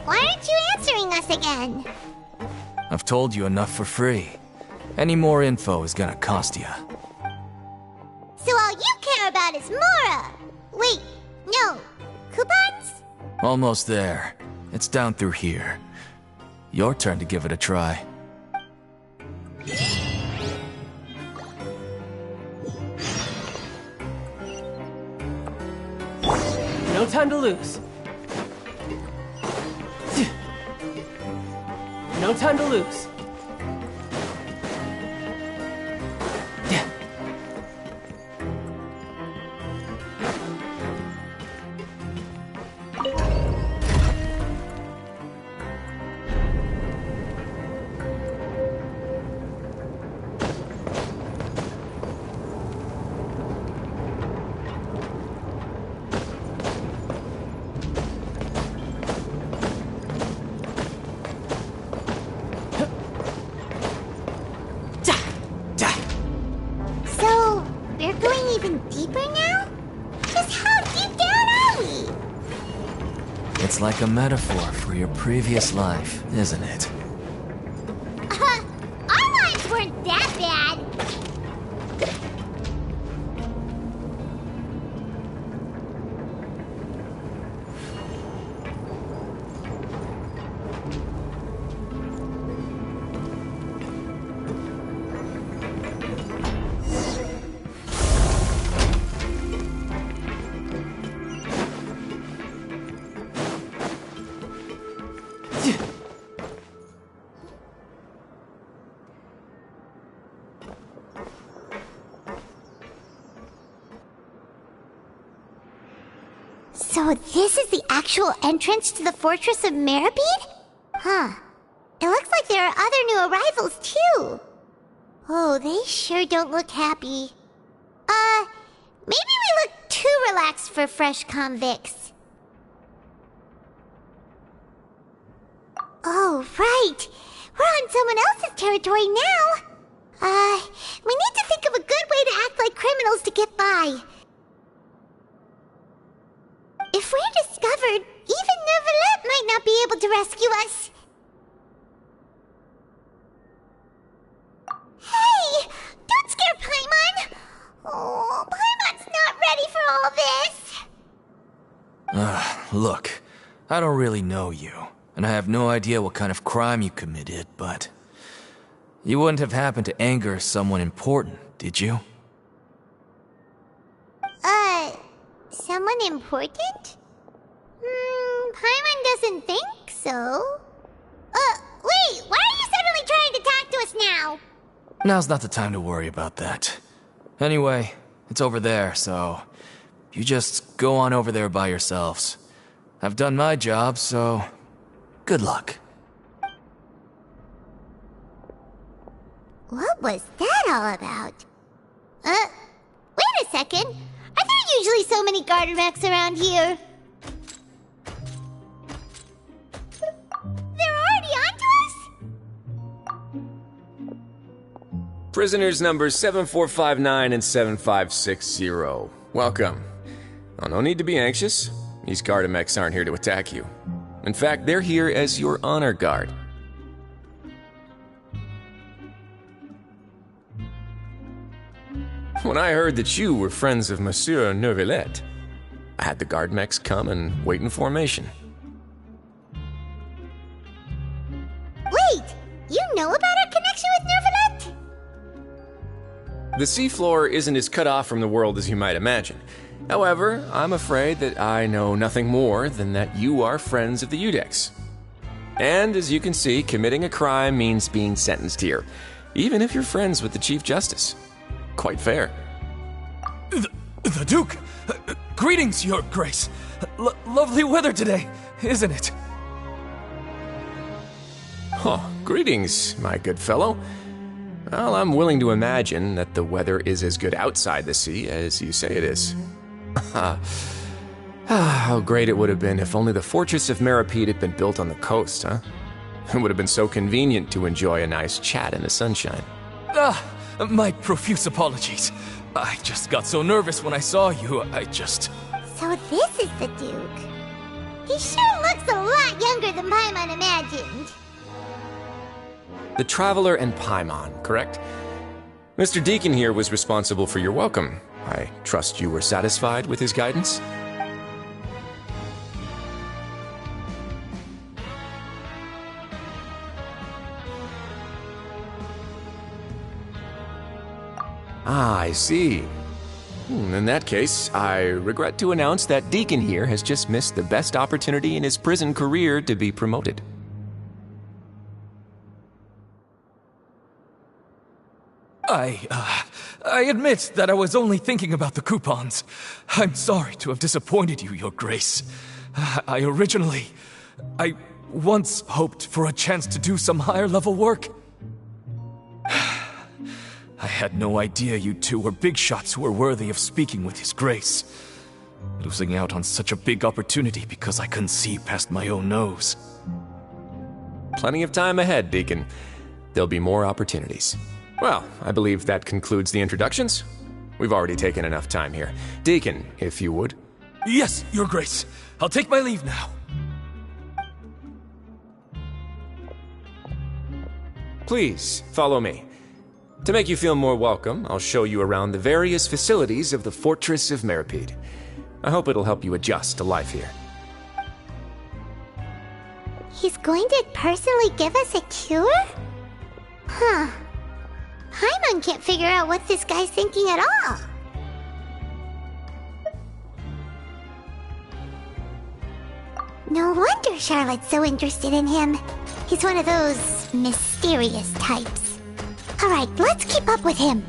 Why aren't you answering us again? I've told you enough for free. Any more info is gonna cost you. So all you care about is Mora! Wait, no. Coupons? Almost there. It's down through here. Your turn to give it a try. No time to lose. No time to lose. It's like a metaphor for your previous life, isn't it? Our lives weren't that bad. So this is the actual entrance to the Fortress of Meripede? Huh. It looks like there are other new arrivals, too. Oh, they sure don't look happy. Maybe we look too relaxed for fresh convicts. Oh, right. We're on someone else's territory now. We need to think of a good way to act like criminals to get by. If we're discovered, even Neuvillette might not be able to rescue us. Hey! Don't scare Paimon! Oh, Paimon's not ready for all this! Look, I don't really know you, and I have no idea what kind of crime you committed, but... You wouldn't have happened to anger someone important, did you? Someone important? Paimon doesn't think so. Wait, why are you suddenly trying to talk to us now? Now's not the time to worry about that. Anyway, it's over there, so... You just go on over there by yourselves. I've done my job, so... Good luck. What was that all about? Wait a second. Are there usually so many Gardermechs around here? They're already onto us? Prisoners numbers 7459 and 7560. Welcome. Oh, no need to be anxious. These Gardermechs aren't here to attack you. In fact, they're here as your honor guard. When I heard that you were friends of Monsieur Neuvillette, I had the Gardermechs come and wait in formation. Wait! You know about our connection with Neuvillette? The seafloor isn't as cut off from the world as you might imagine. However, I'm afraid that I know nothing more than that you are friends of the Udex. And as you can see, committing a crime means being sentenced here, even if you're friends with the Chief Justice. Quite fair. The Duke! Greetings, Your Grace! Lovely weather today, isn't it? Oh, greetings, my good fellow. Well, I'm willing to imagine that the weather is as good outside the sea as you say it is. How great it would have been if only the Fortress of Meripede had been built on the coast, huh? It would have been so convenient to enjoy a nice chat in the sunshine. My profuse apologies. I just got so nervous when I saw you, So this is the Duke. He sure looks a lot younger than Paimon imagined. The Traveler and Paimon, correct? Mr. Deacon here was responsible for your welcome. I trust you were satisfied with his guidance? Ah, I see. In that case, I regret to announce that Deacon here has just missed the best opportunity in his prison career to be promoted. I admit that I was only thinking about the coupons. I'm sorry to have disappointed you, Your Grace. I once hoped for a chance to do some higher-level work. I had no idea you two were big shots who were worthy of speaking with His Grace. Losing out on such a big opportunity because I couldn't see past my own nose. Plenty of time ahead, Deacon. There'll be more opportunities. Well, I believe that concludes the introductions. We've already taken enough time here. Deacon, if you would. Yes, Your Grace. I'll take my leave now. Please, follow me. To make you feel more welcome, I'll show you around the various facilities of the Fortress of Meripede. I hope it'll help you adjust to life here. He's going to personally give us a cure? Huh. Paimon can't figure out what this guy's thinking at all. No wonder Charlotte's so interested in him. He's one of those mysterious types. Alright, let's keep up with him.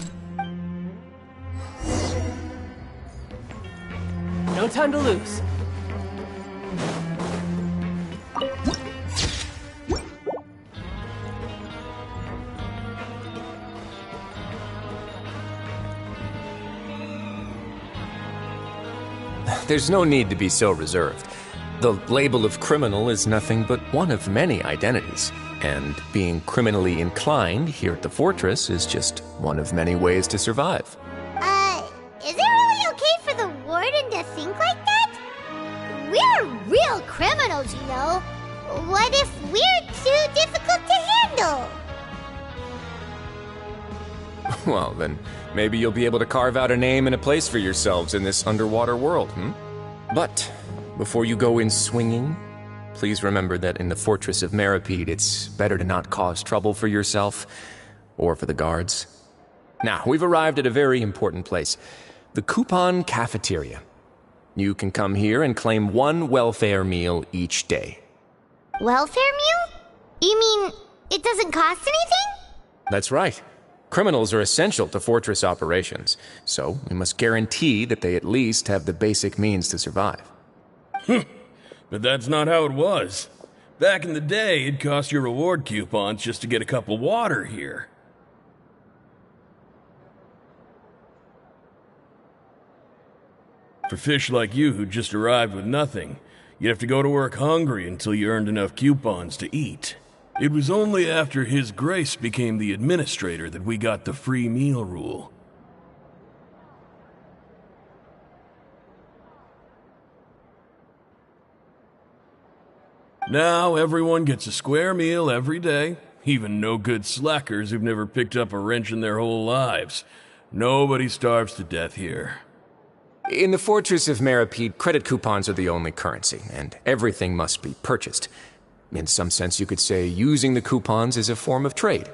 No time to lose. There's no need to be so reserved. The label of criminal is nothing but one of many identities, and being criminally inclined here at the fortress is just one of many ways to survive. Is it really okay for the warden to think like that? We're real criminals, you know. What if we're too difficult to handle? Well, then maybe you'll be able to carve out a name and a place for yourselves in this underwater world, But before you go in swinging, please remember that in the Fortress of Meripede, it's better to not cause trouble for yourself or for the guards. Now, we've arrived at a very important place, the Coupon Cafeteria. You can come here and claim one welfare meal each day. Welfare meal? You mean it doesn't cost anything? That's right. Criminals are essential to fortress operations, so we must guarantee that they at least have the basic means to survive. But that's not how it was. Back in the day, it cost your reward coupons just to get a cup of water here. For fish like you who just arrived with nothing, you'd have to go to work hungry until you earned enough coupons to eat. It was only after His Grace became the administrator that we got the free meal rule. Now everyone gets a square meal every day, even no-good slackers who've never picked up a wrench in their whole lives. Nobody starves to death here. In the Fortress of Meripede, credit coupons are the only currency, and everything must be purchased. In some sense, you could say using the coupons is a form of trade.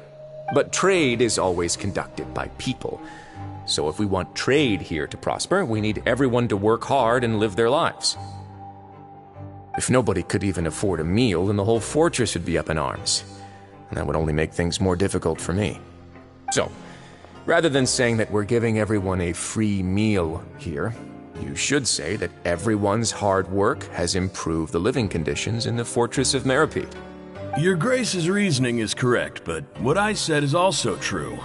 But trade is always conducted by people. So if we want trade here to prosper, we need everyone to work hard and live their lives. If nobody could even afford a meal, then the whole fortress would be up in arms. And that would only make things more difficult for me. So, rather than saying that we're giving everyone a free meal here, you should say that everyone's hard work has improved the living conditions in the Fortress of Meripede. Your Grace's reasoning is correct, but what I said is also true.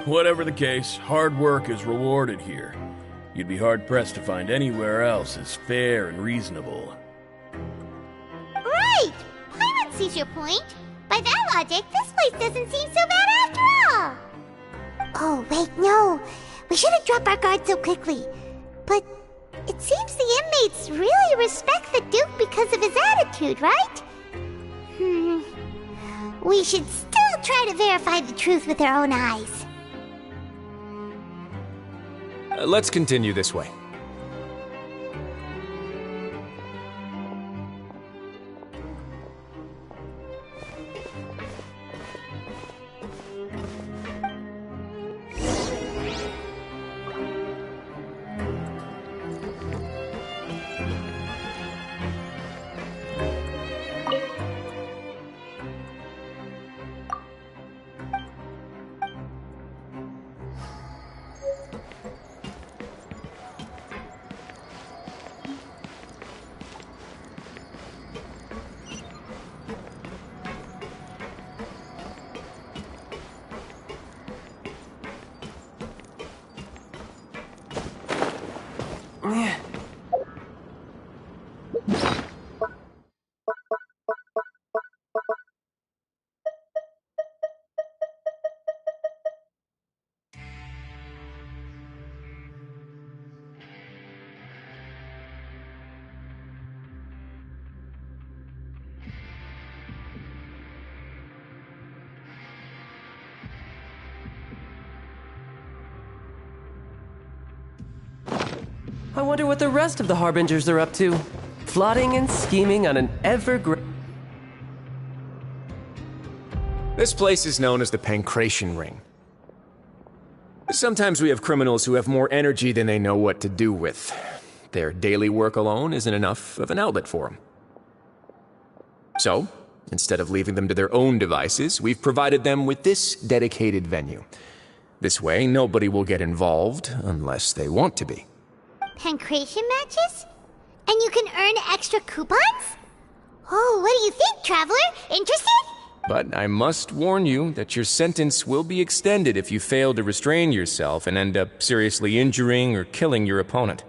Whatever the case, hard work is rewarded here. You'd be hard-pressed to find anywhere else as fair and reasonable. Right! Paimon sees your point. By that logic, this place doesn't seem so bad after all. Oh, wait, no. We shouldn't drop our guard so quickly. But it seems the inmates really respect the Duke because of his attitude, right? We should still try to verify the truth with our own eyes. Let's continue this way. I wonder what the rest of the Harbingers are up to. Plotting and scheming on an This place is known as the Pancration Ring. Sometimes we have criminals who have more energy than they know what to do with. Their daily work alone isn't enough of an outlet for them. So, instead of leaving them to their own devices, we've provided them with this dedicated venue. This way, nobody will get involved unless they want to be. Pancration matches? And you can earn extra coupons? Oh, what do you think, Traveler? Interested? But I must warn you that your sentence will be extended if you fail to restrain yourself and end up seriously injuring or killing your opponent.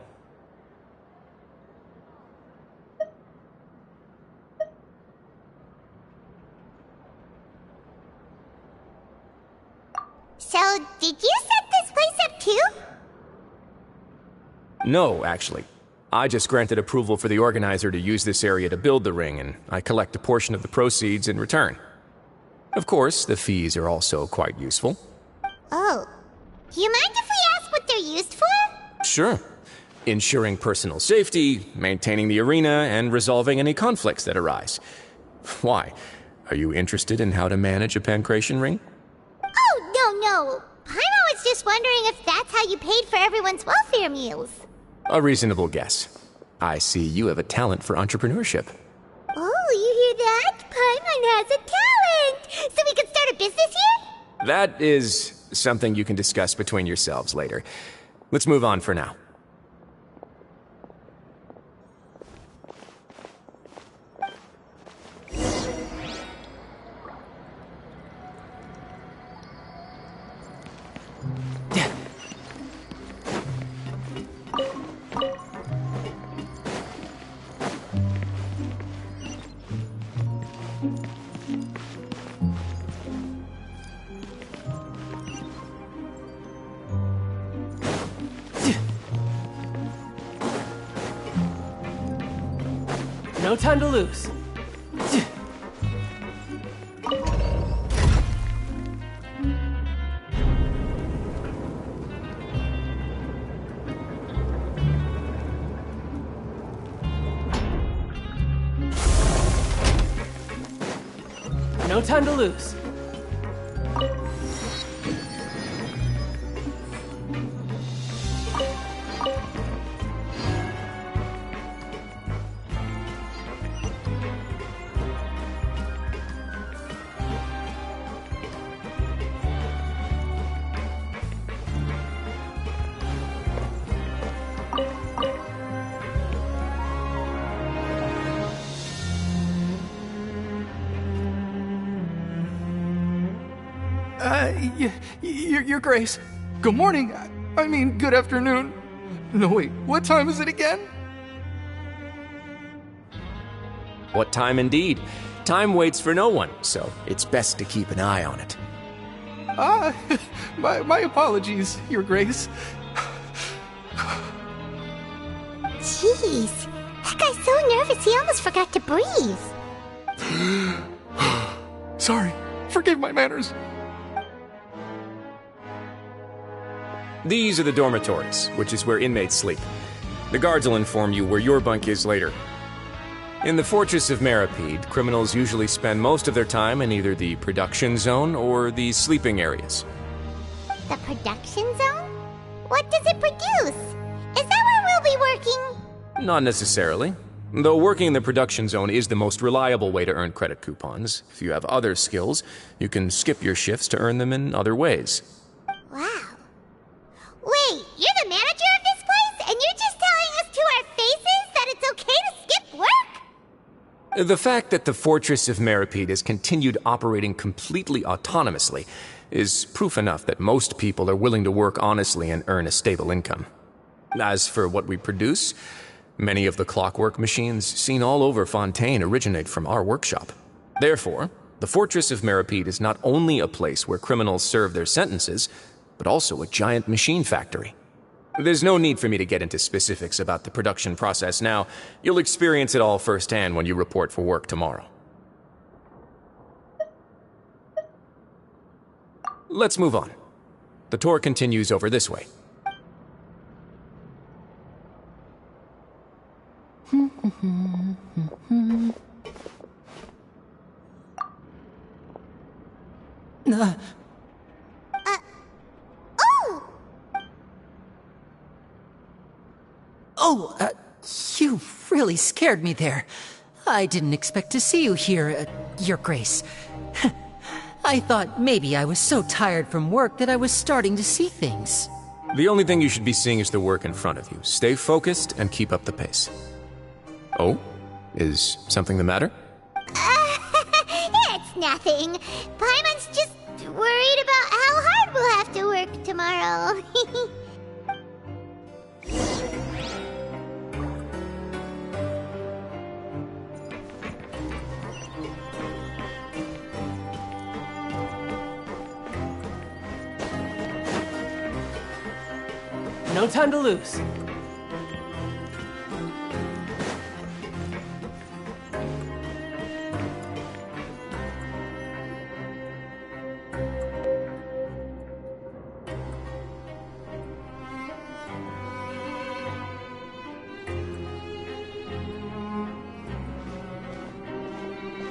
So, did you set this place up too? No, actually. I just granted approval for the organizer to use this area to build the ring, and I collect a portion of the proceeds in return. Of course, the fees are also quite useful. Oh. Do you mind if we ask what they're used for? Sure. Ensuring personal safety, maintaining the arena, and resolving any conflicts that arise. Why? Are you interested in how to manage a pancration ring? Oh, no. Paimon was just wondering if that's how you paid for everyone's welfare meals. A reasonable guess. I see you have a talent for entrepreneurship. Oh, you hear that? Paimon has a talent! So we can start a business here? That is something you can discuss between yourselves later. Let's move on for now. No time to lose. No time to lose. Your Grace. Good morning. I mean, good afternoon. No, wait, what time is it again? What time indeed? Time waits for no one, so it's best to keep an eye on it. My apologies, Your Grace. Jeez, that guy's so nervous he almost forgot to breathe. Sorry, forgive my manners. These are the dormitories, which is where inmates sleep. The guards will inform you where your bunk is later. In the Fortress of Meripede, criminals usually spend most of their time in either the production zone or the sleeping areas. The production zone? What does it produce? Is that where we'll be working? Not necessarily. Though working in the production zone is the most reliable way to earn credit coupons. If you have other skills, you can skip your shifts to earn them in other ways. Wow. Wait, you're the manager of this place, and you're just telling us to our faces that it's okay to skip work? The fact that the Fortress of Meripede has continued operating completely autonomously is proof enough that most people are willing to work honestly and earn a stable income. As for what we produce, many of the clockwork machines seen all over Fontaine originate from our workshop. Therefore, the Fortress of Meripede is not only a place where criminals serve their sentences, but also a giant machine factory. There's no need for me to get into specifics about the production process now. You'll experience it all firsthand when you report for work tomorrow. Let's move on. The tour continues over this way. You really scared me there. I didn't expect to see you here, Your Grace. I thought maybe I was so tired from work that I was starting to see things. The only thing you should be seeing is the work in front of you. Stay focused and keep up the pace. Oh? Is something the matter? It's nothing. Paimon's just worried about how hard we'll have to work tomorrow. No time to lose.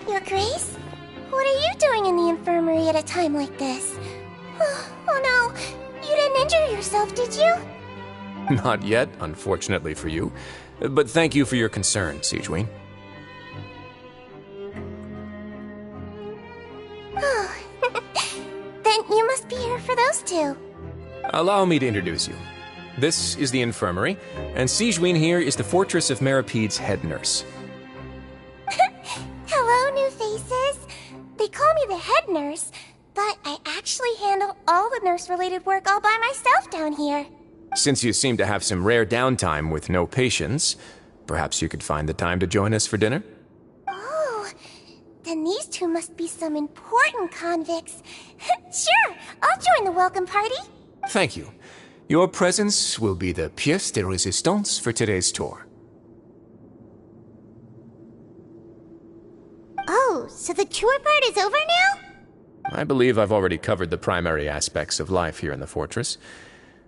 Your Grace? What are you doing in the infirmary at a time like this? Oh no, you didn't injure yourself, did you? Not yet, unfortunately for you. But thank you for your concern, Sigewinne. Oh, then you must be here for those two. Allow me to introduce you. This is the infirmary, and Sigewinne here is the Fortress of Meripede's head nurse. Hello, new faces. They call me the head nurse, but I actually handle all the nurse-related work all by myself down here. Since you seem to have some rare downtime with no patients, perhaps you could find the time to join us for dinner? Oh, then these two must be some important convicts. Sure, I'll join the welcome party. Thank you. Your presence will be the pièce de résistance for today's tour. Oh, so the tour part is over now? I believe I've already covered the primary aspects of life here in the fortress.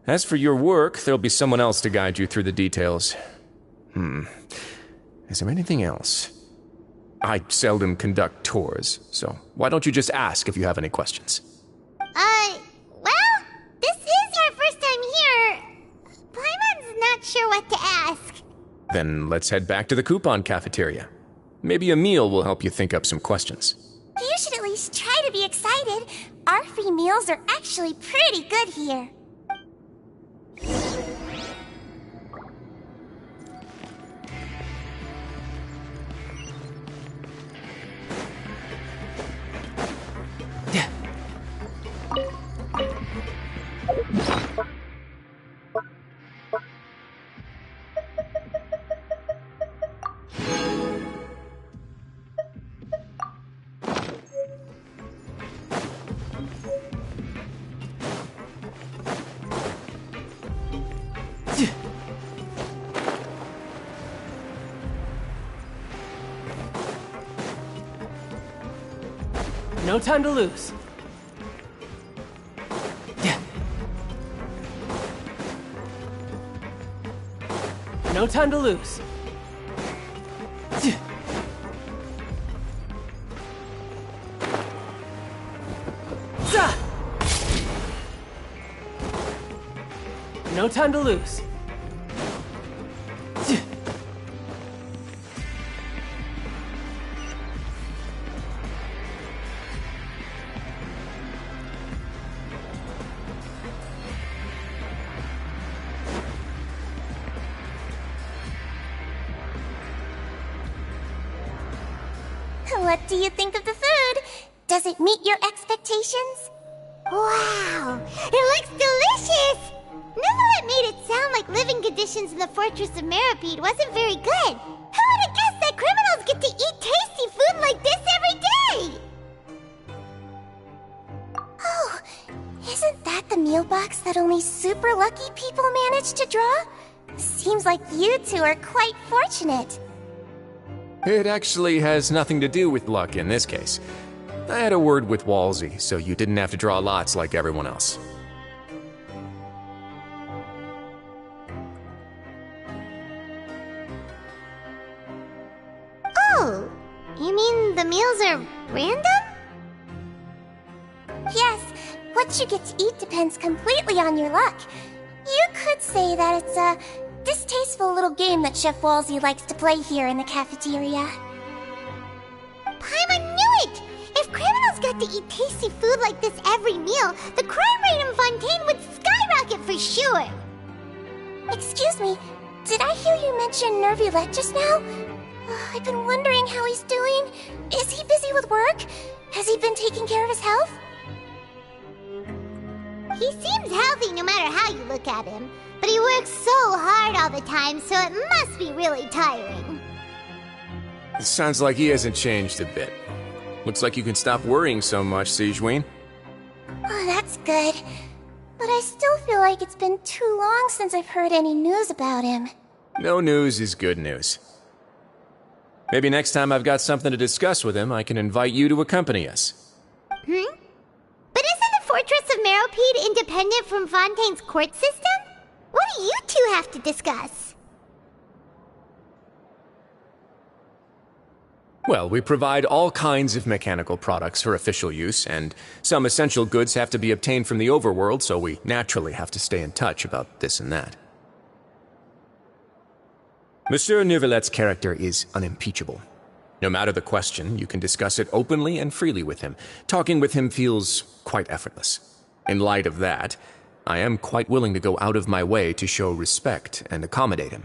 As for your work, there'll be someone else to guide you through the details. Is there anything else? I seldom conduct tours, so why don't you just ask if you have any questions? Well, this is our first time here. Paimon's not sure what to ask. Then let's head back to the coupon cafeteria. Maybe a meal will help you think up some questions. You should at least try to be excited. Our free meals are actually pretty good here. No time to lose. No time to lose. No time to lose. What do you think of the food? Does it meet your expectations? Wow, it looks delicious! Neverlet made it sound like living conditions in the Fortress of Meripede wasn't very good. Who would have guessed that criminals get to eat tasty food like this every day? Oh, isn't that the meal box that only super lucky people manage to draw? Seems like you two are quite fortunate. It actually has nothing to do with luck in this case. I had a word with Wolsey, so you didn't have to draw lots like everyone else. Oh, you mean the meals are random? Yes, what you get to eat depends completely on your luck. You could say that it's a distasteful little game that Chef Wolsey likes to play here in the cafeteria. Paimon knew it! If criminals got to eat tasty food like this every meal, the crime rate in Fontaine would skyrocket for sure! Excuse me, did I hear you mention Nervylette just now? I've been wondering how he's doing. Is he busy with work? Has he been taking care of his health? He seems healthy no matter how you look at him. But he works so hard all the time, so it must be really tiring. It sounds like he hasn't changed a bit. Looks like you can stop worrying so much, Sigewinne. Oh, that's good. But I still feel like it's been too long since I've heard any news about him. No news is good news. Maybe next time I've got something to discuss with him, I can invite you to accompany us. But isn't the Fortress of Meropide independent from Fontaine's court system? What do you two have to discuss? Well, we provide all kinds of mechanical products for official use, and some essential goods have to be obtained from the overworld, so we naturally have to stay in touch about this and that. Monsieur Neuvillette's character is unimpeachable. No matter the question, you can discuss it openly and freely with him. Talking with him feels quite effortless. In light of that, I am quite willing to go out of my way to show respect and accommodate him.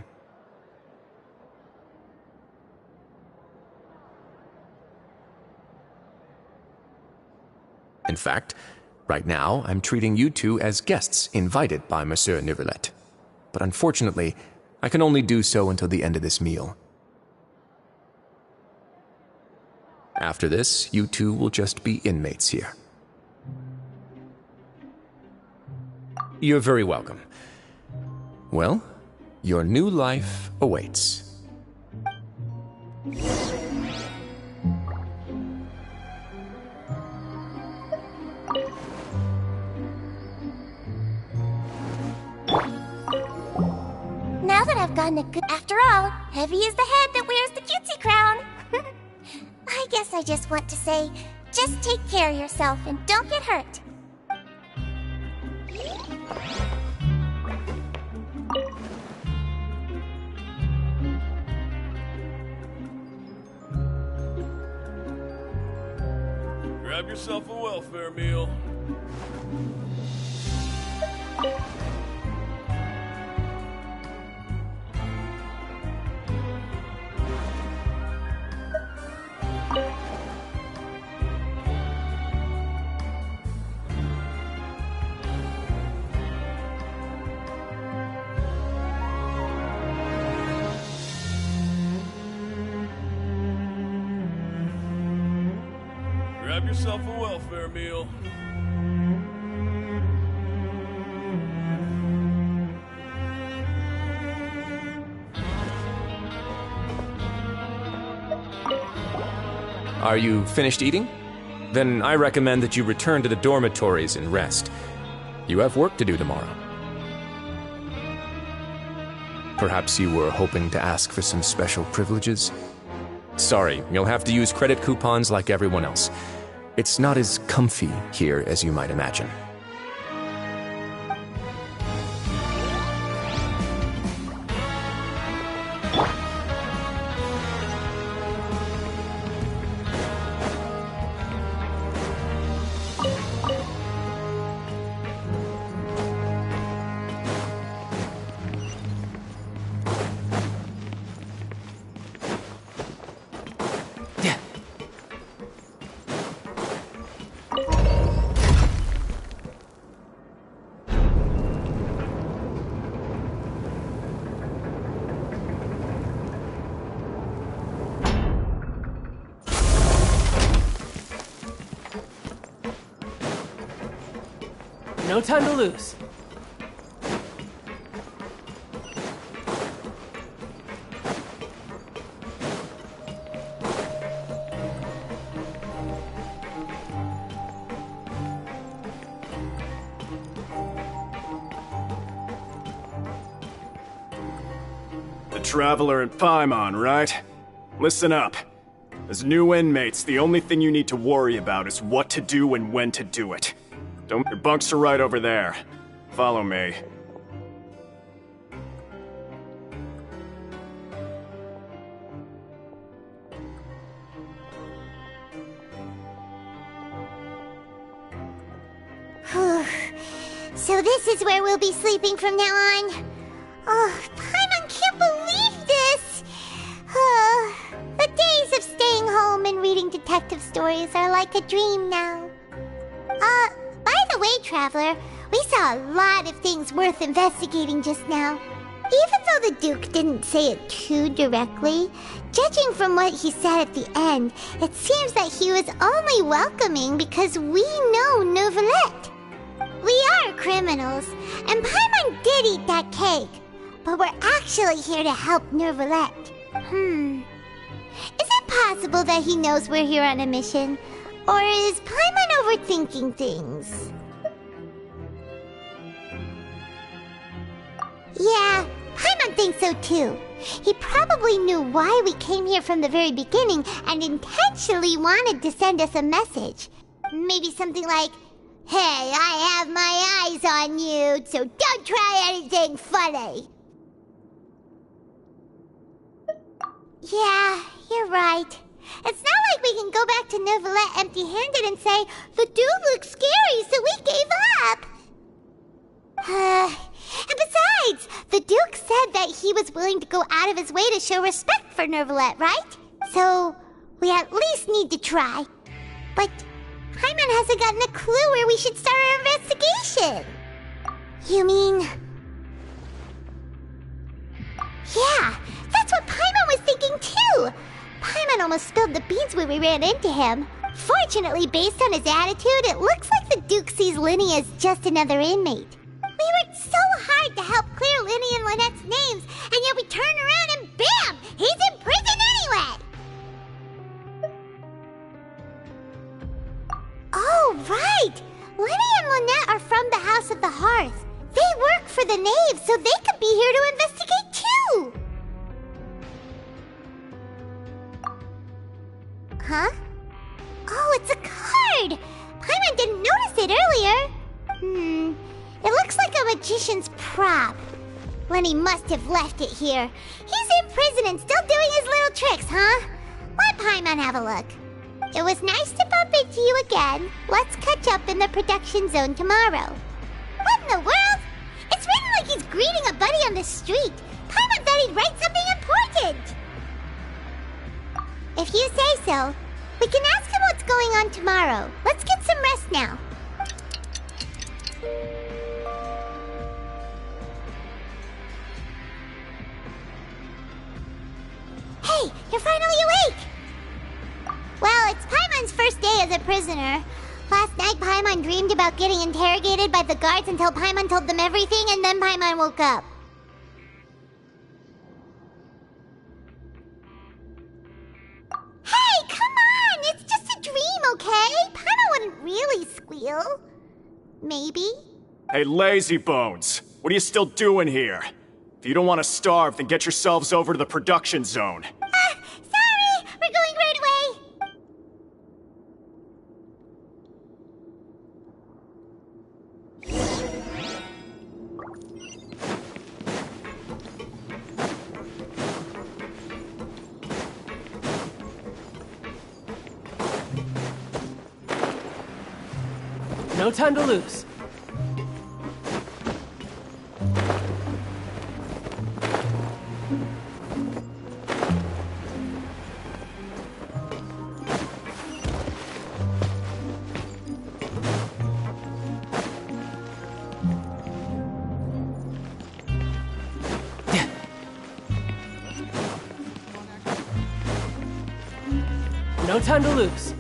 In fact, right now, I'm treating you two as guests invited by Monsieur Neuvillette. But unfortunately, I can only do so until the end of this meal. After this, you two will just be inmates here. You're very welcome. Well, your new life awaits. Now that I've gotten a good... After all, heavy is the head that wears the cutesy crown. I guess I just want to say, just take care of yourself and don't get hurt. Grab yourself a welfare meal. Grab yourself a welfare meal. Are you finished eating? Then I recommend that you return to the dormitories and rest. You have work to do tomorrow. Perhaps you were hoping to ask for some special privileges? Sorry, you'll have to use credit coupons like everyone else. It's not as comfy here as you might imagine. No time to lose. The Traveler in Paimon, right? Listen up. As new inmates, the only thing you need to worry about is what to do and when to do it. Your bunks are right over there. Follow me. So this is where we'll be sleeping from now on. Oh, Paimon can't believe this! The days of staying home and reading detective stories are like a dream now. By the way, Traveler, we saw a lot of things worth investigating just now. Even though the Duke didn't say it too directly, judging from what he said at the end, it seems that he was only welcoming because we know Neuvillette. We are criminals, and Paimon did eat that cake. But we're actually here to help Nervalette. Is it possible that he knows we're here on a mission? Or is Paimon overthinking things? Yeah, Paimon thinks so too. He probably knew why we came here from the very beginning and intentionally wanted to send us a message. Maybe something like, "Hey, I have my eyes on you, so don't try anything funny." Yeah, you're right. It's not like we can go back to Nervalette empty-handed and say, "The dude looks scary, so we gave up." And besides, the Duke said that he was willing to go out of his way to show respect for Nervalette, right? So, we at least need to try. But Paimon hasn't gotten a clue where we should start our investigation. You mean... Yeah, that's what Paimon was thinking too! Paimon almost spilled the beans when we ran into him. Fortunately, based on his attitude, it looks like the Duke sees Linny as just another inmate. We worked so hard to help clear Linny and Lynette's names, and yet we turn around and bam! He's in prison anyway! Oh, right! Linny and Lynette are from the House of the Hearth. They work for the Knave, so they could be here to investigate too! Huh? Oh, it's a card! Paimon didn't notice it earlier. It looks like a magician's prop. Lenny must have left it here. He's in prison and still doing his little tricks, huh? Let Paimon have a look. It was nice to bump into you again. Let's catch up in the production zone tomorrow. What in the world? It's written like he's greeting a buddy on the street. Paimon thought he'd write something important. If you say so, we can ask him what's going on tomorrow. Let's get some rest now. Hey, you're finally awake! Well, it's Paimon's first day as a prisoner. Last night, Paimon dreamed about getting interrogated by the guards until Paimon told them everything, and then Paimon woke up. Hey, come on! It's just a dream, okay? Paimon wouldn't really squeal. Maybe? Hey, lazy bones! What are you still doing here? If you don't want to starve, then get yourselves over to the production zone. Sorry! We're going right away! No time to lose. No time to lose.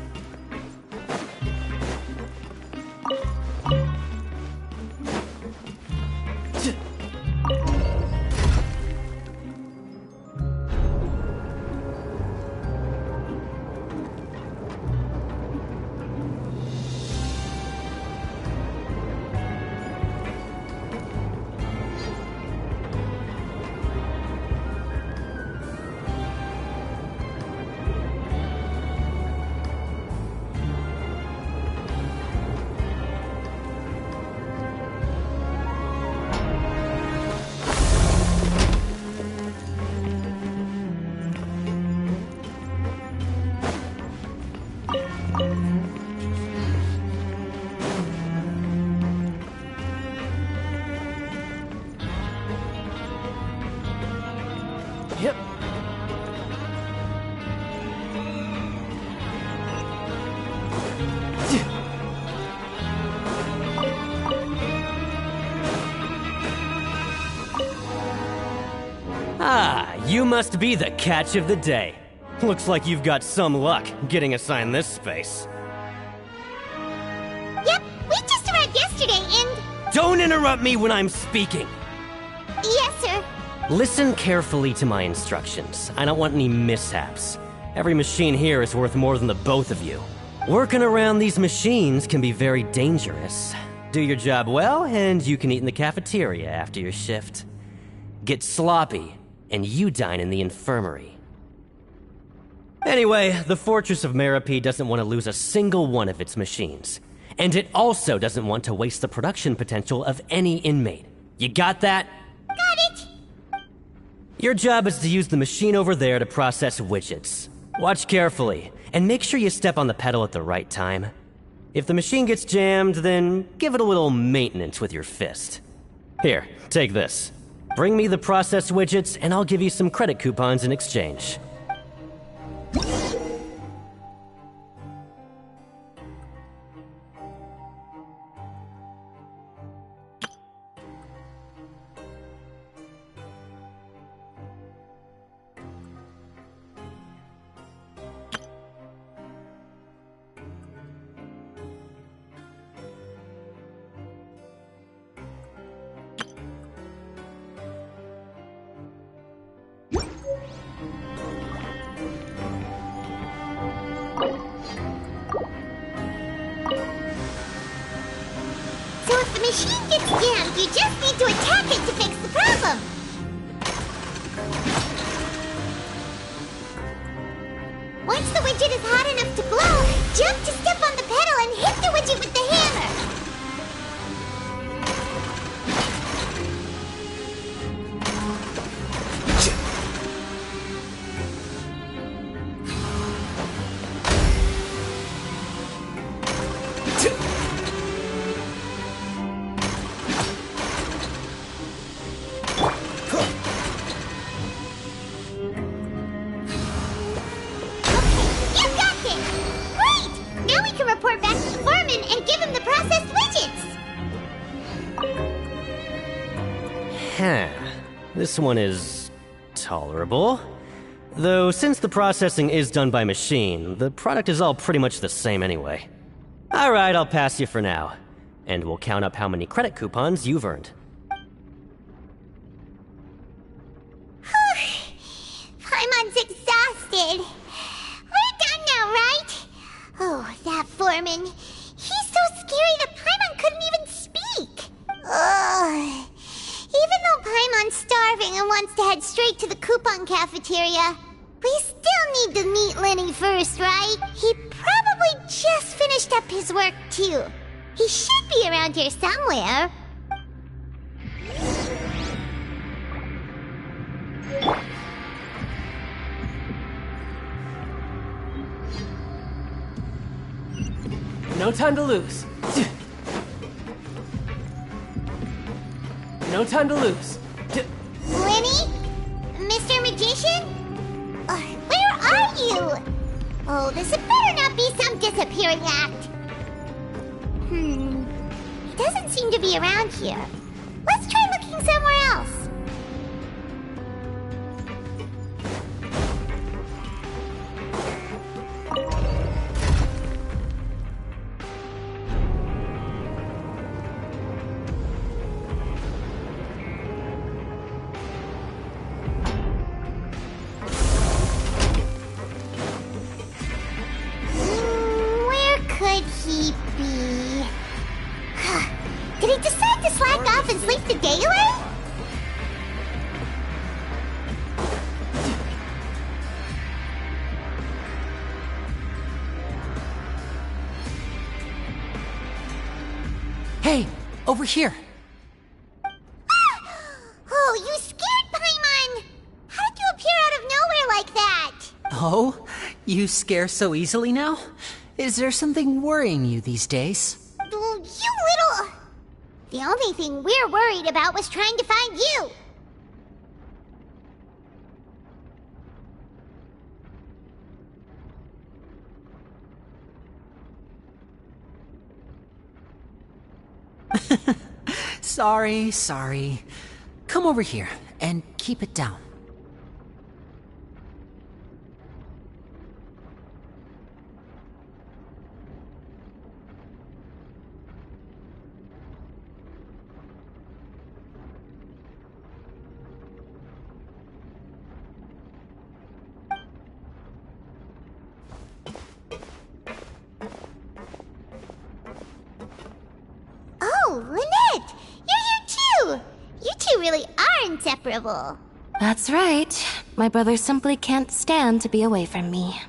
Yep. Ah, you must be the catch of the day. Looks like you've got some luck getting assigned this space. Yep, we just arrived yesterday and... Don't interrupt me when I'm speaking! Yes, sir. Listen carefully to my instructions. I don't want any mishaps. Every machine here is worth more than the both of you. Working around these machines can be very dangerous. Do your job well, and you can eat in the cafeteria after your shift. Get sloppy, and you dine in the infirmary. Anyway, the Fortress of Meropide doesn't want to lose a single one of its machines. And it also doesn't want to waste the production potential of any inmate. You got that? Got it! Your job is to use the machine over there to process widgets. Watch carefully, and make sure you step on the pedal at the right time. If the machine gets jammed, then give it a little maintenance with your fist. Here, take this. Bring me the processed widgets, and I'll give you some credit coupons in exchange. So if the machine gets jammed, you just need to attack it to fix the problem. Once the widget is hot enough to glow, jump to step on the pedal and hit the widget with the hammer. Report back to the foreman and give him the processed widgets! Huh. This one is tolerable. Though since the processing is done by machine, the product is all pretty much the same anyway. Alright, I'll pass you for now. And we'll count up how many credit coupons you've earned. Paimon's exhausted. We're done now, right? Oh, that foreman. He's so scary that Paimon couldn't even speak. Ugh. Even though Paimon's starving and wants to head straight to the coupon cafeteria, we still need to meet Lenny first, right? He probably just finished up his work, too. He should be around here somewhere. No time to lose. No time to lose. Lenny? Mr. Magician? Where are you? Oh, this had better not be some disappearing act. He doesn't seem to be around here. Let's try looking somewhere else. Did he decide to slack off and sleep the day away? Hey, over here. Oh, you scared Paimon! How did you appear out of nowhere like that? Oh, you scare so easily now? Is there something worrying you these days? Oh, you little... The only thing we're worried about was trying to find you. Sorry. Come over here and keep it down. inseparable. That's right. My brother simply can't stand to be away from me.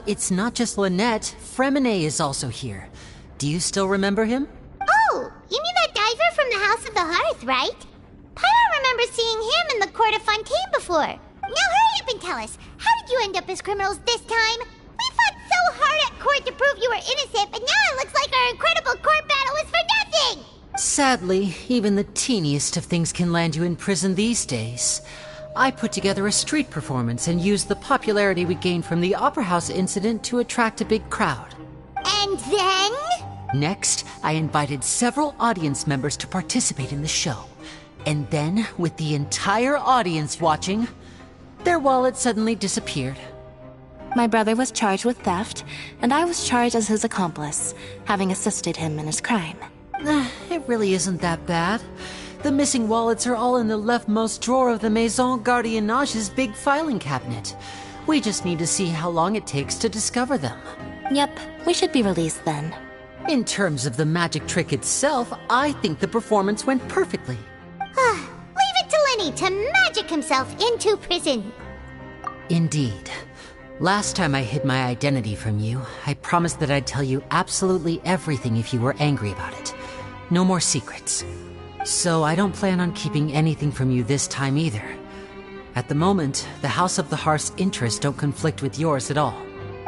It's not just Lynette. Fremine is also here. Do you still remember him? Oh, you mean that diver from the House of the Hearth, right? Paimon remembers seeing him in the court of Fontaine before. Now hurry up and tell us, how did you end up as criminals this time? We fought so hard at court to prove you were innocent, but now it looks like our incredible court battle was for nothing! Sadly, even the teeniest of things can land you in prison these days. I put together a street performance and used the popularity we gained from the Opera House incident to attract a big crowd. And then? Next, I invited several audience members to participate in the show. And then, with the entire audience watching, their wallet suddenly disappeared. My brother was charged with theft, and I was charged as his accomplice, having assisted him in his crime. It really isn't that bad. The missing wallets are all in the leftmost drawer of the Maison Gardiennage's big filing cabinet. We just need to see how long it takes to discover them. Yep, we should be released then. In terms of the magic trick itself, I think the performance went perfectly. Leave it to Lenny to magic himself into prison. Indeed. Last time I hid my identity from you, I promised that I'd tell you absolutely everything if you were angry about it. No more secrets. So I don't plan on keeping anything from you this time either. At the moment, the House of the Hearth's interests don't conflict with yours at all.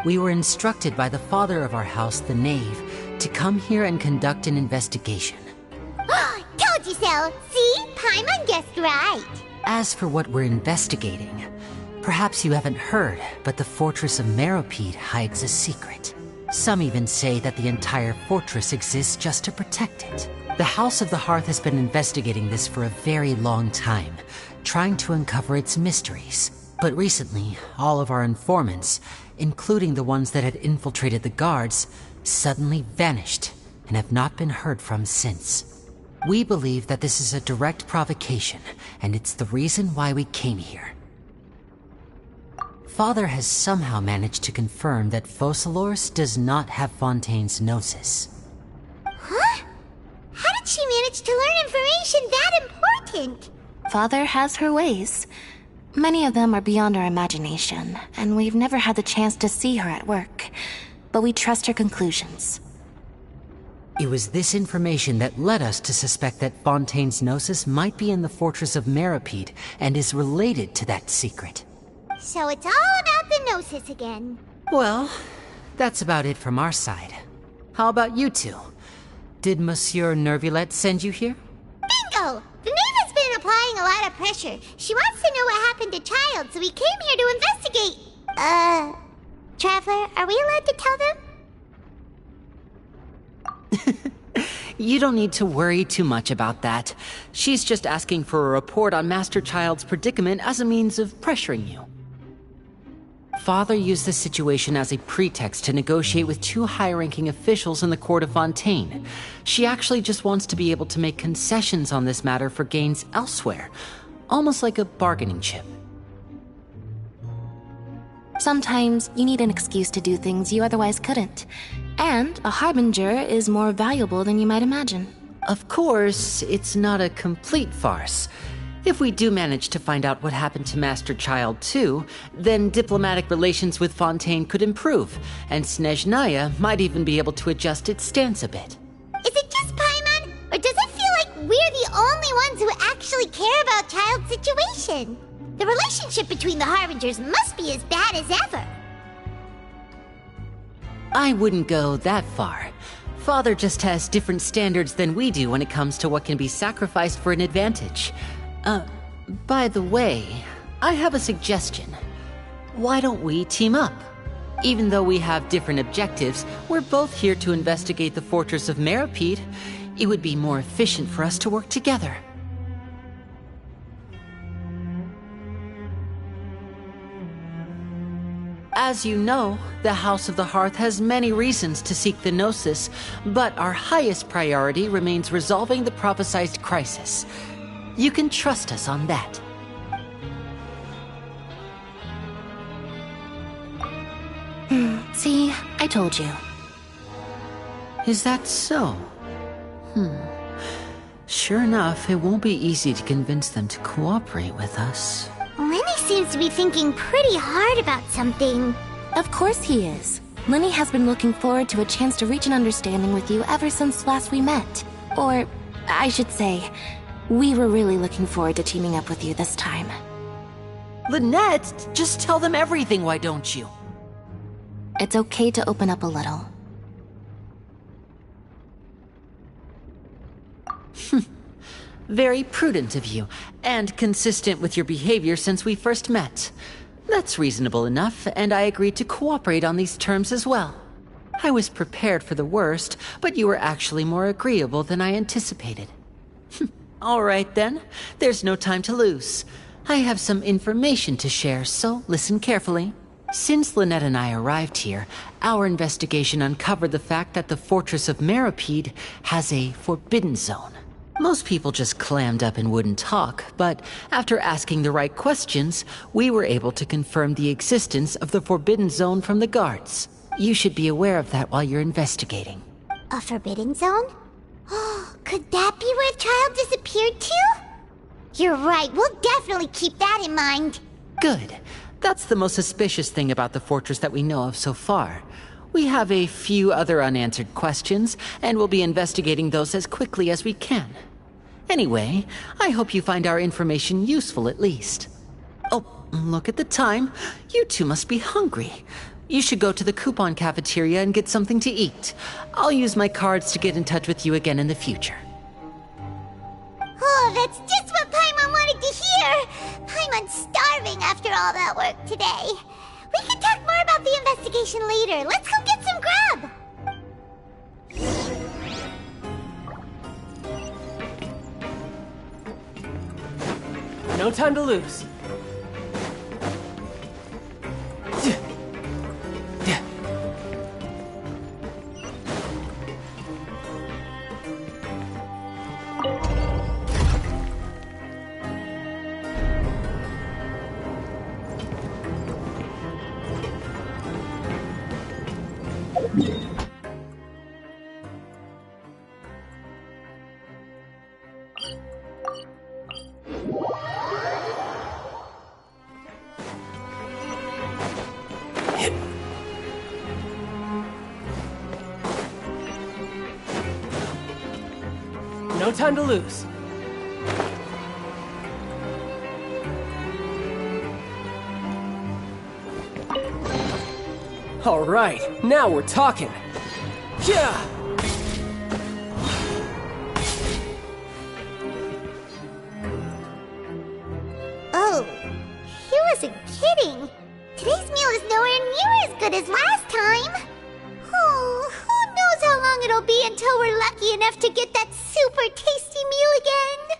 We were instructed by the father of our house, the Knave, to come here and conduct an investigation. Told you so! See? Paimon guessed right. As for what we're investigating, perhaps you haven't heard, but the fortress of Meropide hides a secret. Some even say that the entire fortress exists just to protect it. The House of the Hearth has been investigating this for a very long time, trying to uncover its mysteries. But recently, all of our informants, including the ones that had infiltrated the guards, suddenly vanished and have not been heard from since. We believe that this is a direct provocation, and it's the reason why we came here. Father has somehow managed to confirm that Focalors does not have Fontaine's Gnosis. Huh? How did she manage to learn information that important? Father has her ways. Many of them are beyond our imagination, and we've never had the chance to see her at work. But we trust her conclusions. It was this information that led us to suspect that Fontaine's Gnosis might be in the fortress of Meropide and is related to that secret. So it's all about the Gnosis again. Well, that's about it from our side. How about you two? Did Monsieur Nervulette send you here? Bingo! The Knave has been applying a lot of pressure. She wants to know what happened to Child, so we came here to investigate. Traveler, are we allowed to tell them? You don't need to worry too much about that. She's just asking for a report on Master Child's predicament as a means of pressuring you. Father used the situation as a pretext to negotiate with two high-ranking officials in the court of Fontaine. She actually just wants to be able to make concessions on this matter for gains elsewhere, almost like a bargaining chip. Sometimes you need an excuse to do things you otherwise couldn't. And a harbinger is more valuable than you might imagine. Of course, it's not a complete farce. If we do manage to find out what happened to Master Child too, then diplomatic relations with Fontaine could improve, and Snezhnaya might even be able to adjust its stance a bit. Is it just Paimon, or does it feel like we're the only ones who actually care about Child's situation? The relationship between the Harbingers must be as bad as ever. I wouldn't go that far. Father just has different standards than we do when it comes to what can be sacrificed for an advantage. By the way, I have a suggestion. Why don't we team up? Even though we have different objectives, we're both here to investigate the fortress of Meropide. It would be more efficient for us to work together. As you know, the House of the Hearth has many reasons to seek the Gnosis, but our highest priority remains resolving the prophesized crisis. You can trust us on that. See, I told you. Is that so? Sure enough, it won't be easy to convince them to cooperate with us. Lenny seems to be thinking pretty hard about something. Of course he is. Lenny has been looking forward to a chance to reach an understanding with you ever since last we met. Or, I should say, we were really looking forward to teaming up with you this time. Lynette, just tell them everything, why don't you? It's okay to open up a little. Very prudent of you, and consistent with your behavior since we first met. That's reasonable enough, and I agreed to cooperate on these terms as well. I was prepared for the worst, but you were actually more agreeable than I anticipated. All right then, there's no time to lose. I have some information to share, so listen carefully. Since Lynette and I arrived here, our investigation uncovered the fact that the Fortress of Meripede has a forbidden zone. Most people just clammed up and wouldn't talk, but after asking the right questions, we were able to confirm the existence of the forbidden zone from the guards. You should be aware of that while you're investigating. A forbidden zone? Oh, could that be where the child disappeared to? You're right, we'll definitely keep that in mind. Good. That's the most suspicious thing about the fortress that we know of so far. We have a few other unanswered questions, and we'll be investigating those as quickly as we can. Anyway, I hope you find our information useful at least. Oh, look at the time. You two must be hungry. You should go to the coupon cafeteria and get something to eat. I'll use my cards to get in touch with you again in the future. Oh, that's just what Paimon wanted to hear! Paimon's starving after all that work today. We can talk more about the investigation later. Let's go get some grub! No time to lose. No time to lose. All right, now we're talking. Yeah! Oh, he wasn't kidding. Today's meal is nowhere near as good as last time. Oh, who knows how long it'll be until we're lucky enough to get that super tasty meal again.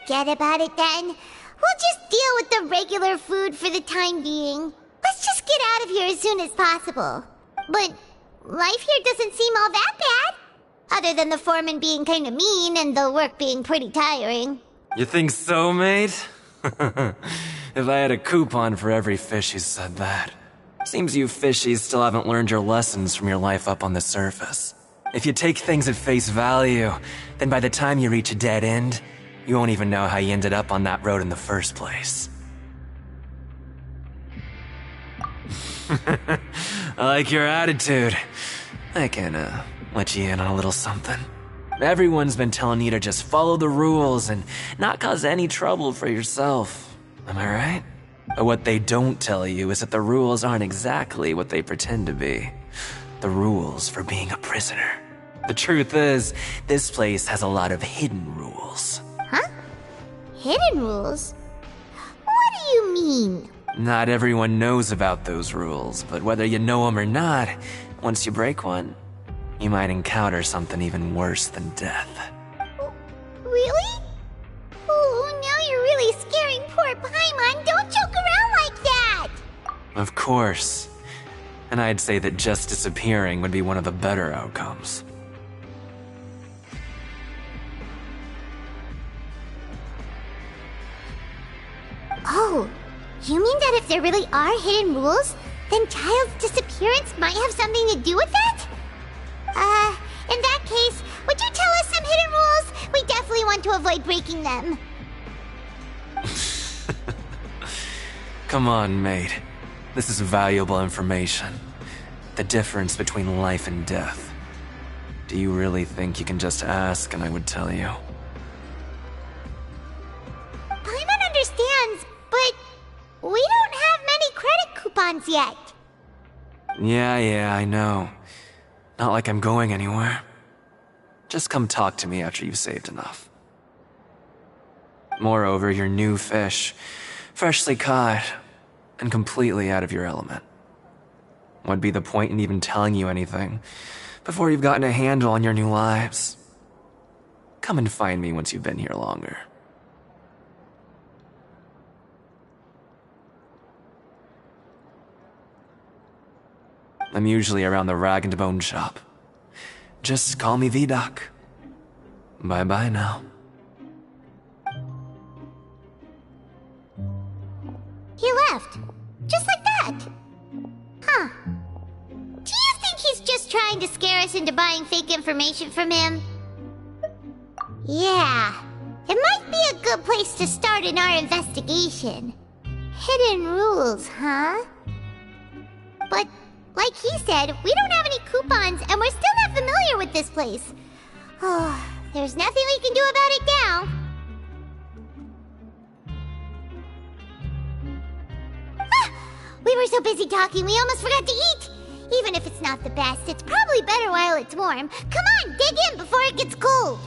Forget about it then. We'll just deal with the regular food for the time being. Let's just get out of here as soon as possible. But life here doesn't seem all that bad. Other than the foreman being kinda mean and the work being pretty tiring. You think so, mate? If I had a coupon for every fish who said that. Seems you fishies still haven't learned your lessons from your life up on the surface. If you take things at face value, then by the time you reach a dead end, you won't even know how you ended up on that road in the first place. I like your attitude. I can, let you in on a little something. Everyone's been telling you to just follow the rules and not cause any trouble for yourself. Am I right? But what they don't tell you is that the rules aren't exactly what they pretend to be. The rules for being a prisoner. The truth is, this place has a lot of hidden rules. Huh? Hidden rules? What do you mean? Not everyone knows about those rules, but whether you know them or not, once you break one, you might encounter something even worse than death. Really? Oh, now you're really scaring poor Paimon. Don't joke around like that! Of course. And I'd say that just disappearing would be one of the better outcomes. Oh, you mean that if there really are hidden rules, then Child's disappearance might have something to do with that? In that case, would you tell us some hidden rules? We definitely want to avoid breaking them. Come on, mate. This is valuable information. The difference between life and death. Do you really think you can just ask and I would tell you? Paimon understands, but we don't have many credit coupons yet. Yeah, I know. Not like I'm going anywhere. Just come talk to me after you've saved enough. Moreover, you're new fish, freshly caught, and completely out of your element. What'd be the point in even telling you anything before you've gotten a handle on your new lives? Come and find me once you've been here longer. I'm usually around the Rag and Bone shop. Just call me V-Doc. Bye-bye now. He left. Just like that. Huh. Do you think he's just trying to scare us into buying fake information from him? Yeah. It might be a good place to start in our investigation. Hidden rules, huh? But, like he said, we don't have any coupons and we're still not familiar with this place. Oh, there's nothing we can do about it now. We were so busy talking, we almost forgot to eat! Even if it's not the best, it's probably better while it's warm. Come on, dig in before it gets cold!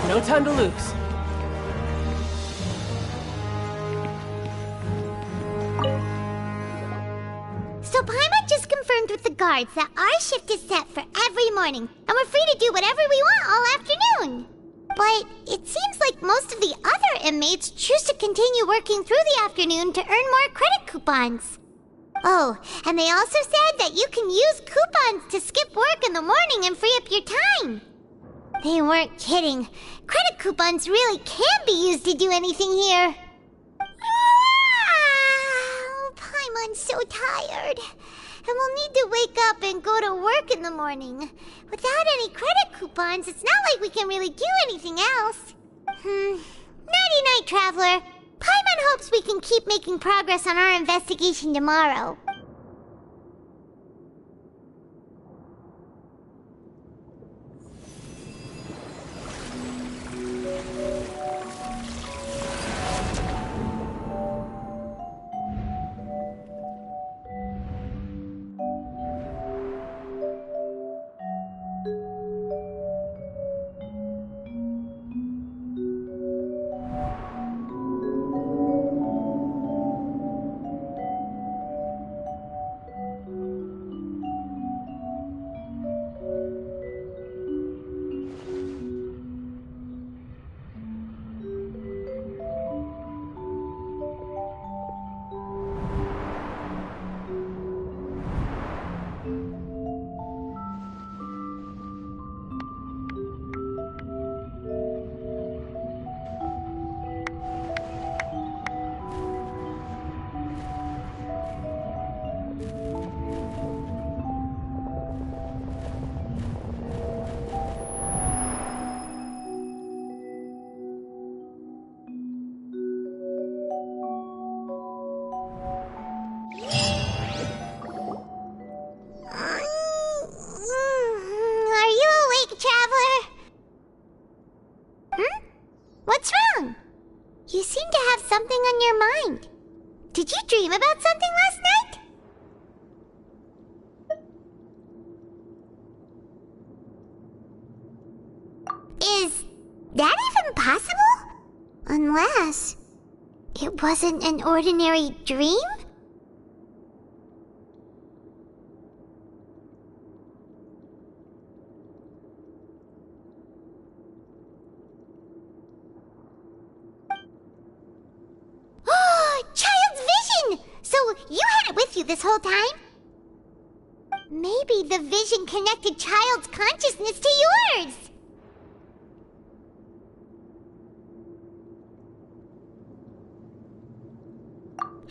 No time to lose. So Paimon just confirmed with the guards that our shift is set for every morning, and we're free to do whatever we want all afternoon. But it seems like most of the other inmates choose to continue working through the afternoon to earn more credit coupons. Oh, and they also said that you can use coupons to skip work in the morning and free up your time. They weren't kidding. Credit coupons really can be used to do anything here. Paimon's so tired. And we'll need to wake up and go to work in the morning. Without any credit coupons, it's not like we can really do anything else. Nighty-night, Traveler. Paimon hopes we can keep making progress on our investigation tomorrow. your mind? Did you dream about something last night? Is that even possible? Unless it wasn't an ordinary dream? Child's vision! So you had it with you this whole time? Maybe the vision connected Child's consciousness to yours!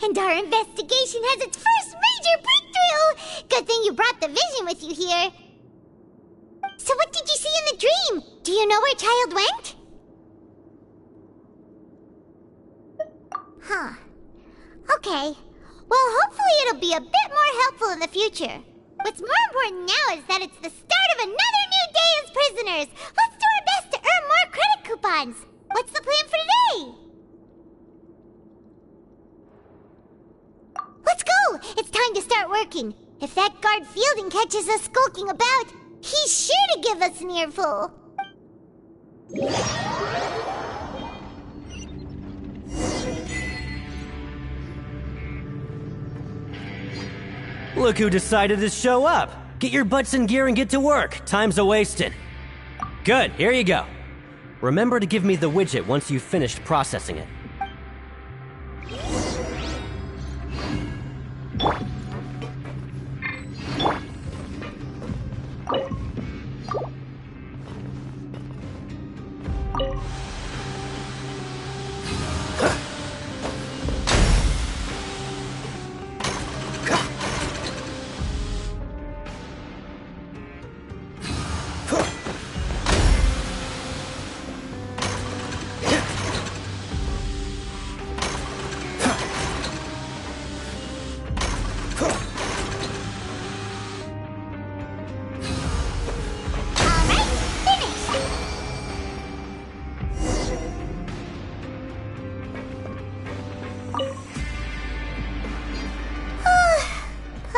And our investigation has its first major breakthrough! Good thing you brought the vision with you here. So what did you see in the dream? Do you know where Child went? Huh. Okay. Well, hopefully it'll be a bit more helpful in the future. What's more important now is that it's the start of another new day as prisoners! Let's do our best to earn more credit coupons! What's the plan for today? Let's go! It's time to start working. If that guard Fielding catches us skulking about, he's sure to give us an earful. Look who decided to show up. Get your butts in gear and get to work. Time's a-wasting. Good, here you go. Remember to give me the widget once you've finished processing it.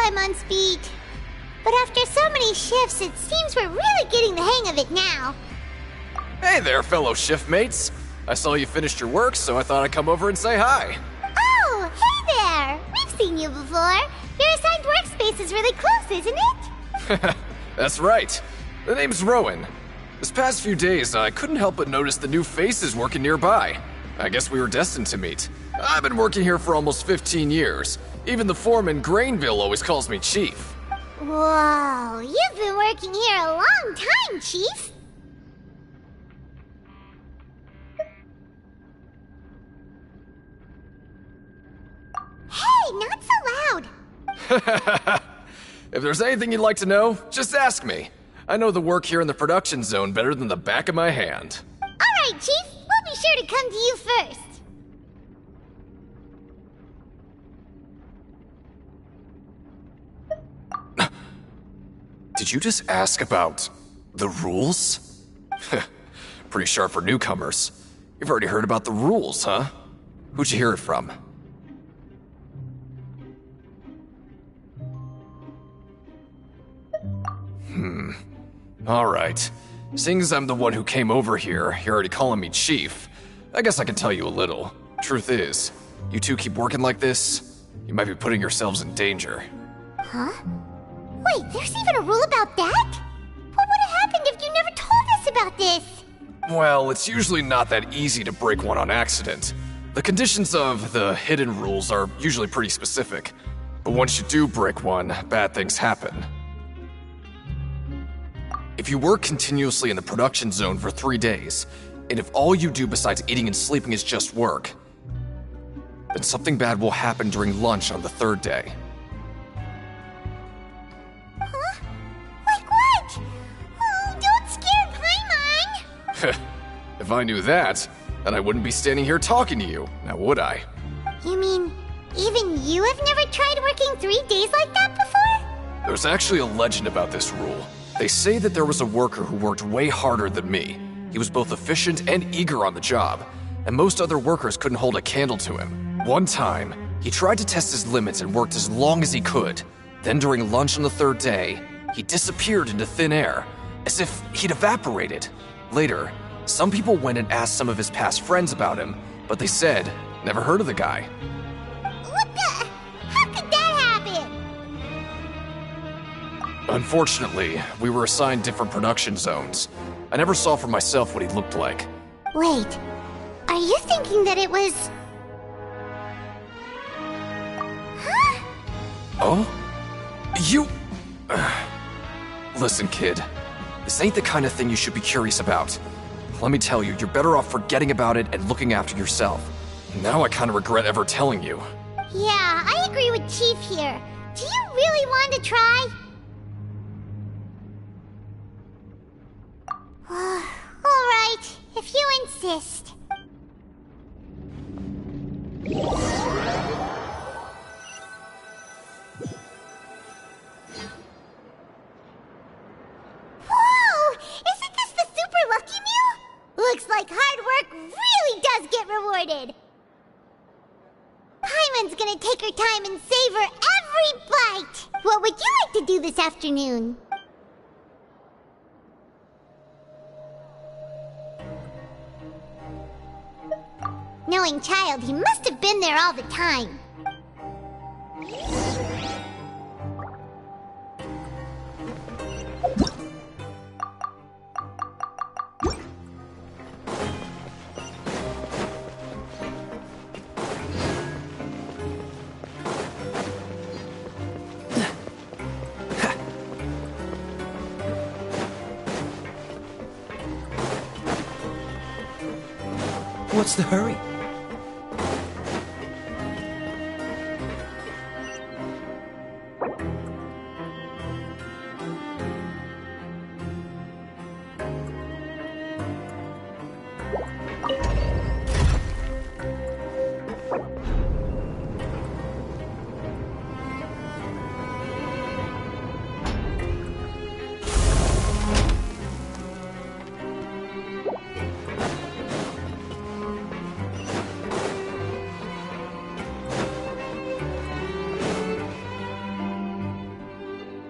I'm on speed. But after so many shifts, it seems we're really getting the hang of it now. Hey there, fellow shiftmates. I saw you finished your work, so I thought I'd come over and say hi. Oh, hey there! We've seen you before. Your assigned workspace is really close, isn't it? That's right. The name's Rowan. This past few days, I couldn't help but notice the new faces working nearby. I guess we were destined to meet. I've been working here for almost 15 years. Even the foreman, Grainville, always calls me Chief. Whoa, you've been working here a long time, Chief. Hey, not so loud. If there's anything you'd like to know, just ask me. I know the work here in the production zone better than the back of my hand. All right, Chief. We'll be sure to come to you first. Did you just ask about the rules? Pretty sharp for newcomers. You've already heard about the rules, huh? Who'd you hear it from? Alright. Seeing as I'm the one who came over here, you're already calling me Chief. I guess I can tell you a little. Truth is, you two keep working like this, you might be putting yourselves in danger. Huh? Wait, there's even a rule about that? What would have happened if you never told us about this? Well, it's usually not that easy to break one on accident. The conditions of the hidden rules are usually pretty specific. But once you do break one, bad things happen. If you work continuously in the production zone for 3 days, and if all you do besides eating and sleeping is just work, then something bad will happen during lunch on the 3rd day. Huh? Like what? Oh, don't scare Paimon! If I knew that, then I wouldn't be standing here talking to you, now would I? You mean, even you have never tried working 3 days like that before? There's actually a legend about this rule. They say that there was a worker who worked way harder than me. He was both efficient and eager on the job, and most other workers couldn't hold a candle to him. One time, he tried to test his limits and worked as long as he could. Then during lunch on the third day, he disappeared into thin air, as if he'd evaporated. Later, some people went and asked some of his past friends about him, but they said, never heard of the guy. What the? How could that happen? Unfortunately, we were assigned different production zones. I never saw for myself what he looked like. Wait, are you thinking that it was... Huh? Oh? You... Listen, kid. This ain't the kind of thing you should be curious about. Let me tell you, you're better off forgetting about it and looking after yourself. Now I kind of regret ever telling you. Yeah, I agree with Chief here. Do you really want to try? Alright, if you insist. Whoa! Isn't this the Super Lucky Meal? Looks like hard work really does get rewarded. Paimon's gonna take her time and savor every bite. What would you like to do this afternoon? Knowing Child, he must have been there all the time. What's the hurry?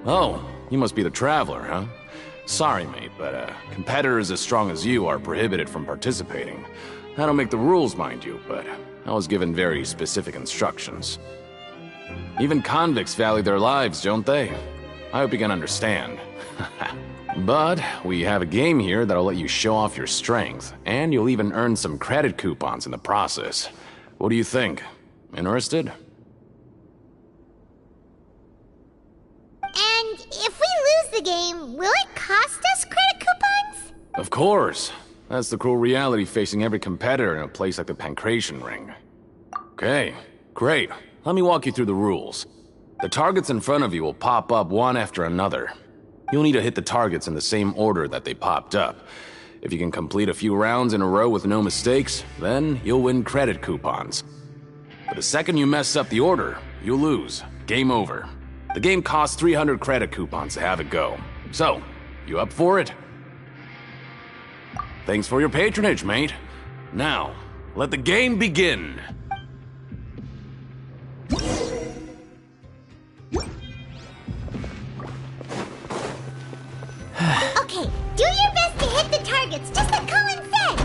Oh, you must be the Traveler, huh? Sorry, mate, but competitors as strong as you are prohibited from participating. I don't make the rules, mind you, but I was given very specific instructions. Even convicts value their lives, don't they? I hope you can understand. But we have a game here that'll let you show off your strength, and you'll even earn some credit coupons in the process. What do you think? Interested? And if we lose the game, will it cost us credit coupons? Of course. That's the cruel reality facing every competitor in a place like the Pancration Ring. Okay, great. Let me walk you through the rules. The targets in front of you will pop up one after another. You'll need to hit the targets in the same order that they popped up. If you can complete a few rounds in a row with no mistakes, then you'll win credit coupons. But the second you mess up the order, you'll lose. Game over. The game costs 300 credit coupons to have it go. So, you up for it? Thanks for your patronage, mate. Now, let the game begin. Okay, do your best to hit the targets, just like Colin said!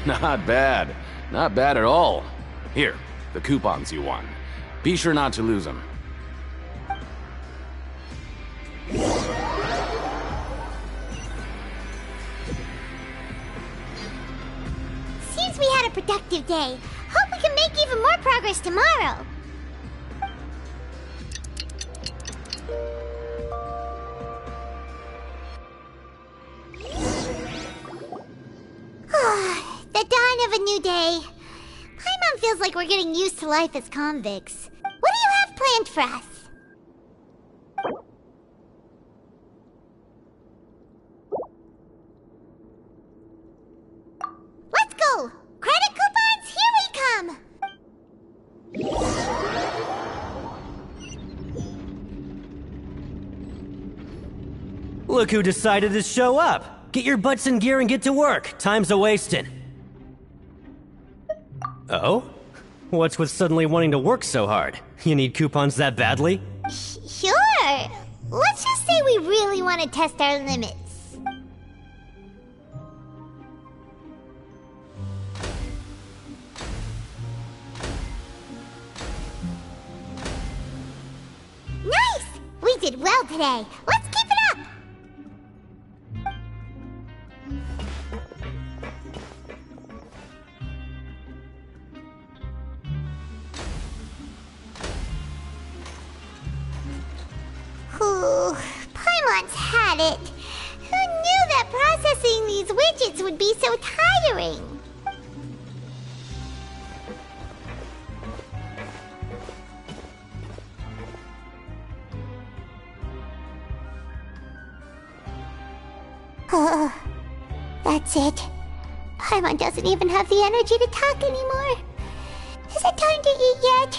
Not bad. Not bad at all. Here, the coupons you won. Be sure not to lose them. Seems we had a productive day. Hope we can make even more progress tomorrow. of a new day. Paimon feels like we're getting used to life as convicts. What do you have planned for us? Let's go! Credit coupons, here we come! Look who decided to show up! Get your butts in gear and get to work. Time's a-wasting. Oh? What's with suddenly wanting to work so hard? You need coupons that badly? Sure. Let's just say we really want to test our limits. Nice! We did well today. Let's keep it up! Ooh, Paimon's had it. Who knew that processing these widgets would be so tiring? That's it. Paimon doesn't even have the energy to talk anymore. Is it time to eat yet?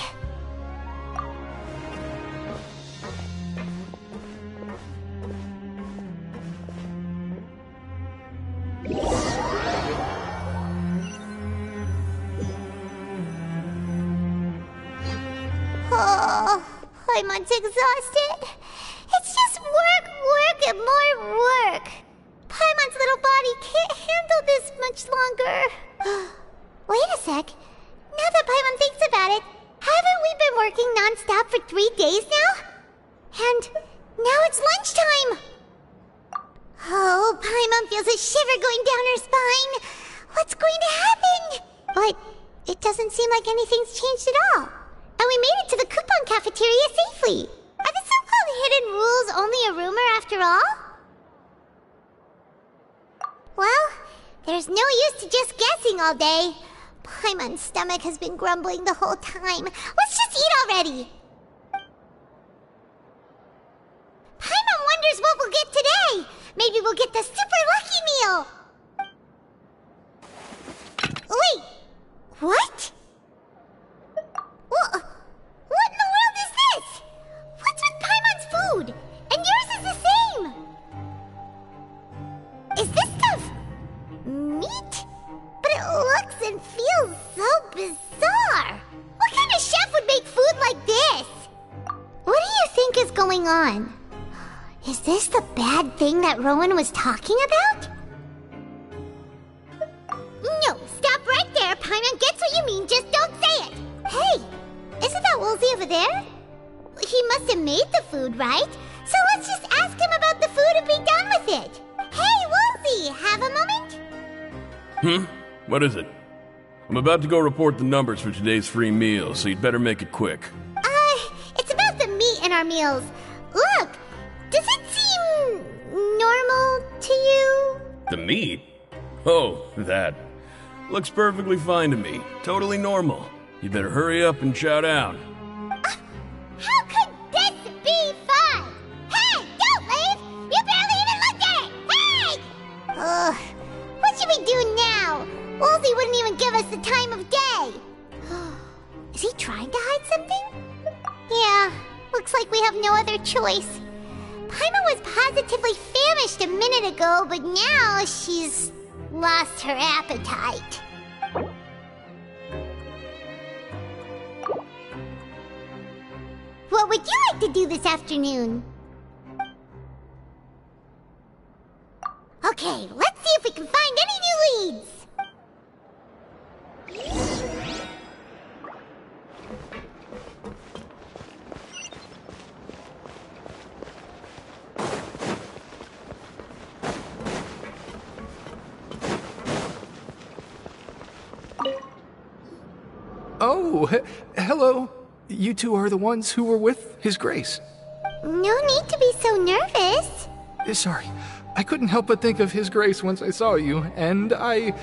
Oh, Paimon's exhausted. It's just work, and more work. Paimon's little body can't handle this much longer. Wait a sec. Now that Paimon thinks about it, haven't we been working non-stop for 3 days now? And now it's lunchtime. Oh, Paimon feels a shiver going down her spine. What's going to happen? But it doesn't seem like anything's changed at all. And we made it to the coupon cafeteria safely. Are the so-called hidden rules only a rumor after all? Well, there's no use to just guessing all day. Paimon's stomach has been grumbling the whole time. Let's just eat already. Paimon wonders what we'll get today. Maybe we'll get the super lucky meal. Wait, what? What in the world is this? What's with Paimon's food? And yours is the same. Is this stuff meat? But it looks and feels so bizarre. What kind of chef would make food like this? What do you think is going on? Is this the bad thing that Rowan was talking about? No, stop right there. Paimon gets what you mean, just don't say it. Hey, isn't that Woolsey over there? He must have made the food, right? So let's just ask him about the food and be done with it. Hey, Woolsey, have a moment? What is it? I'm about to go report the numbers for today's free meal, so you'd better make it quick. It's about the meat in our meals. Look, does it seem normal to you? The meat? Oh, that. Looks perfectly fine to me. Totally normal. You better hurry up and chow down. How could this be fun? Hey, don't leave! You barely even looked at it! Hey! What should we do now? Woolsey wouldn't even give us the time of day. Is he trying to hide something? Yeah, looks like we have no other choice. Paimon was positively famished a minute ago, but now she's lost her appetite. What would you like to do this afternoon? Okay, let's see if we can find any new leads. Oh, hello. You two are the ones who were with His Grace. No need to be so nervous. Sorry, I couldn't help but think of His Grace once I saw you, and I...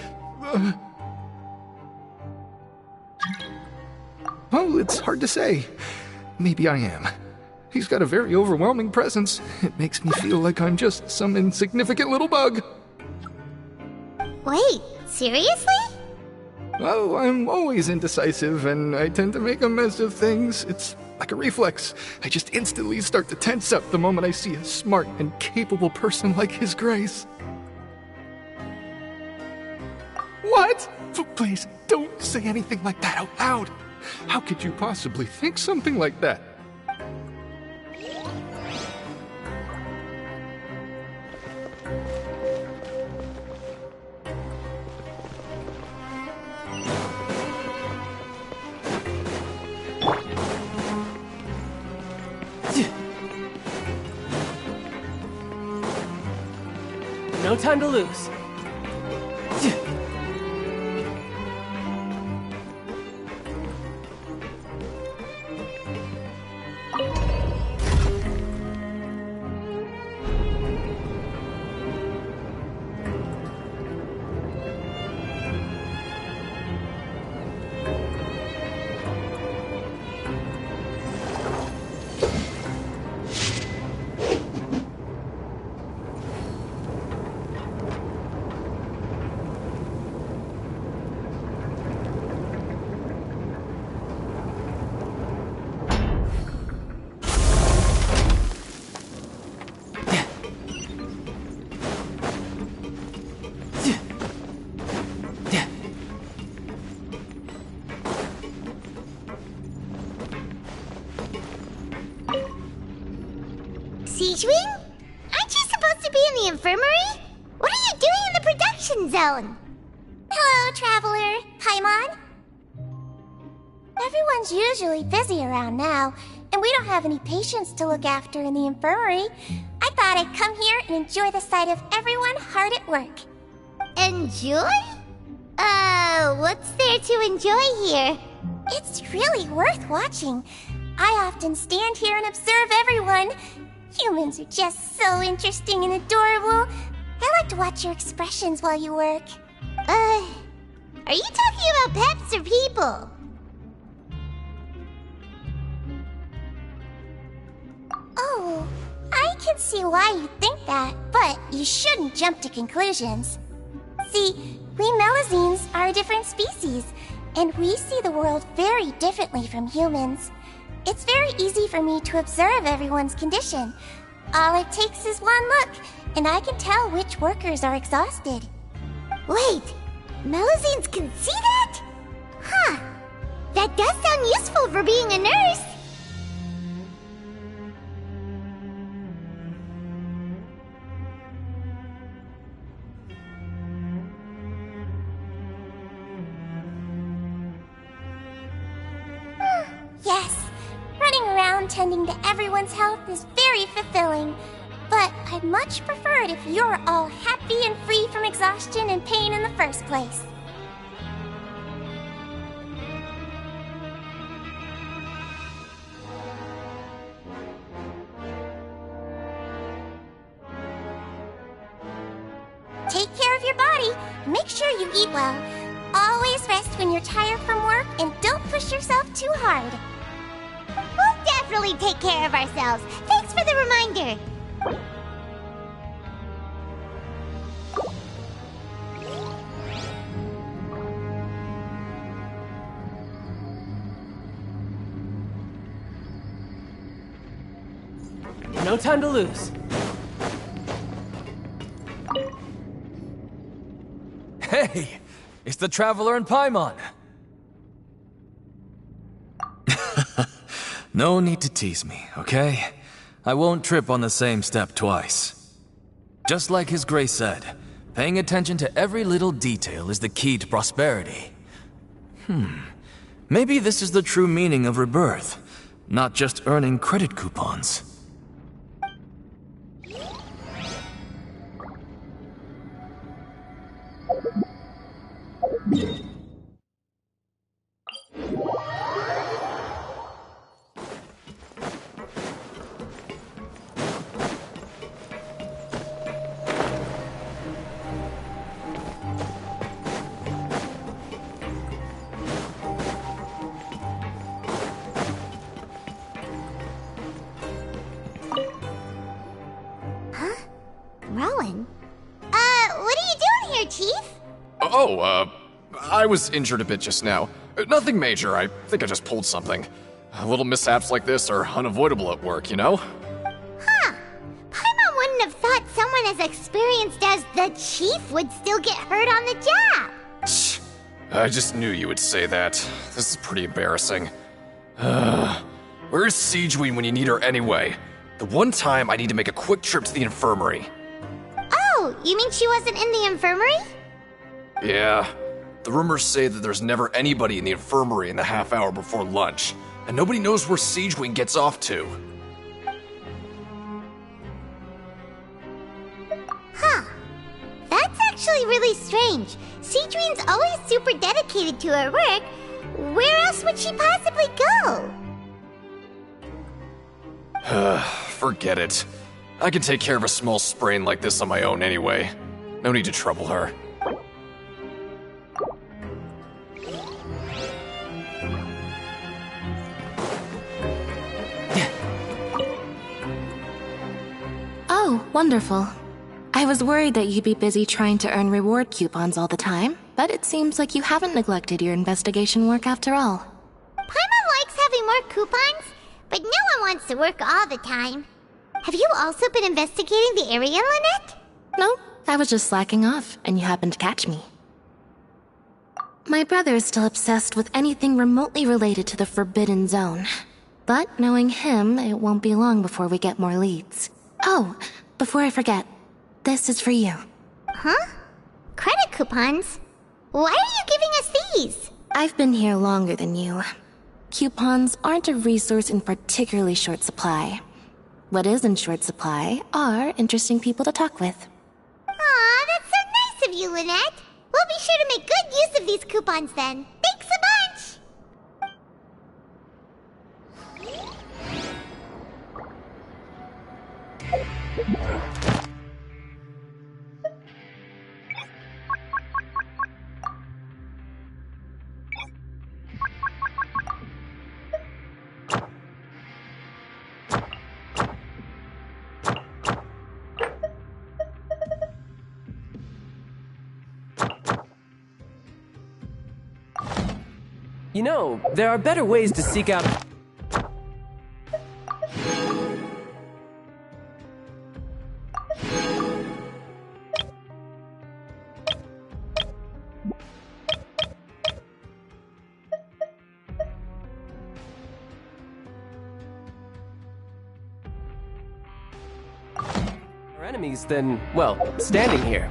Well, it's hard to say. Maybe I am. He's got a very overwhelming presence. It makes me feel like I'm just some insignificant little bug. Wait, seriously? Oh, I'm always indecisive, and I tend to make a mess of things. It's like a reflex. I just instantly start to tense up the moment I see a smart and capable person like His Grace. What? Please, don't say anything like that out loud. How could you possibly think something like that? No time to lose. Siege Wing? Aren't you supposed to be in the infirmary? What are you doing in the production zone? Hello, Traveler. Paimon. Everyone's usually busy around now, and we don't have any patients to look after in the infirmary. I thought I'd come here and enjoy the sight of everyone hard at work. Enjoy? What's there to enjoy here? It's really worth watching. I often stand here and observe everyone. Humans are just so interesting and adorable. I like to watch your expressions while you work. Are you talking about pets or people? Oh, I can see why you think that, but you shouldn't jump to conclusions. See, we Melazines are a different species, and we see the world very differently from humans. It's very easy for me to observe everyone's condition. All it takes is one look, and I can tell which workers are exhausted. Wait, Melazines can see that? Huh. That does sound useful for being a nurse. Yes, running around tending to everyone's health is very fulfilling. But I'd much prefer it if you're all happy and free from exhaustion and pain in the first place. Take care of your body. Make sure you eat well. Always rest when you're tired from work and don't push yourself too hard. We'll definitely take care of ourselves. Thanks for the reminder. No time to lose. Hey! It's the Traveler and Paimon! No need to tease me, okay? I won't trip on the same step twice. Just like His Grace said, paying attention to every little detail is the key to prosperity. Maybe this is the true meaning of rebirth, not just earning credit coupons. I was injured a bit just now. Nothing major, I think I just pulled something. Little mishaps like this are unavoidable at work, you know? Huh. Paimon wouldn't have thought someone as experienced as the Chief would still get hurt on the job. I just knew you would say that. This is pretty embarrassing. Where's Siegeween when you need her anyway? The one time I need to make a quick trip to the infirmary. Oh, you mean she wasn't in the infirmary? Yeah. The rumors say that there's never anybody in the infirmary in the half hour before lunch, and nobody knows where Siegeween gets off to. Huh. That's actually really strange. Siegeween's always super dedicated to her work. Where else would she possibly go? Forget it. I can take care of a small sprain like this on my own anyway. No need to trouble her. Oh, wonderful. I was worried that you'd be busy trying to earn reward coupons all the time, but it seems like you haven't neglected your investigation work after all. Paimon likes having more coupons, but no one wants to work all the time. Have you also been investigating the area, Lynette? No, I was just slacking off, and you happened to catch me. My brother is still obsessed with anything remotely related to the Forbidden Zone. But knowing him, it won't be long before we get more leads. Oh, before I forget, this is for you. Huh? Credit coupons? Why are you giving us these? I've been here longer than you. Coupons aren't a resource in particularly short supply. What is in short supply are interesting people to talk with. Aw, that's so nice of you, Lynette. We'll be sure to make good use of these coupons then. Thanks a bunch! You know, there are better ways to seek out... our enemies than, well, standing here.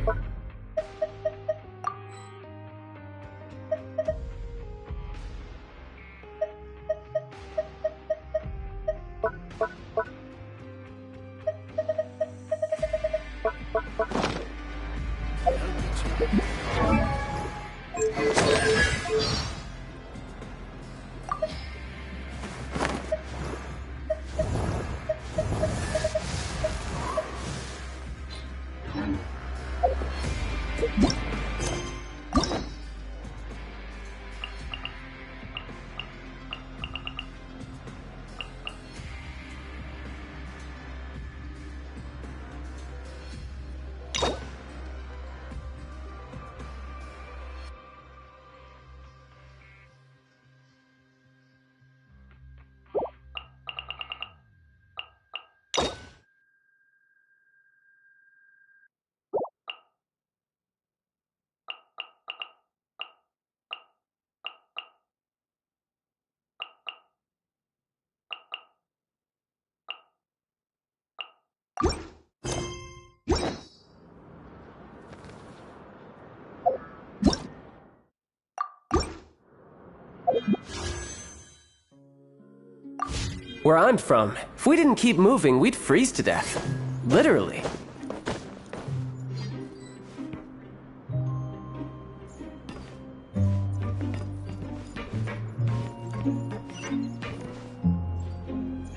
Where I'm from, if we didn't keep moving, we'd freeze to death. Literally.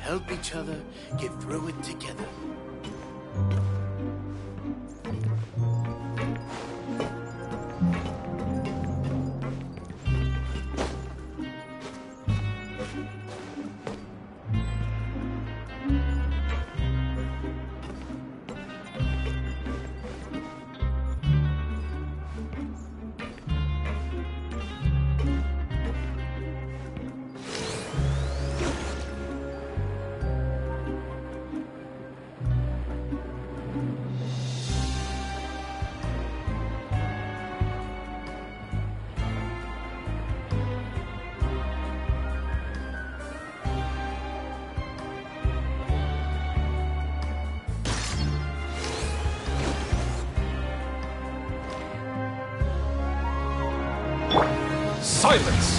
Help each other get through it together. Silence!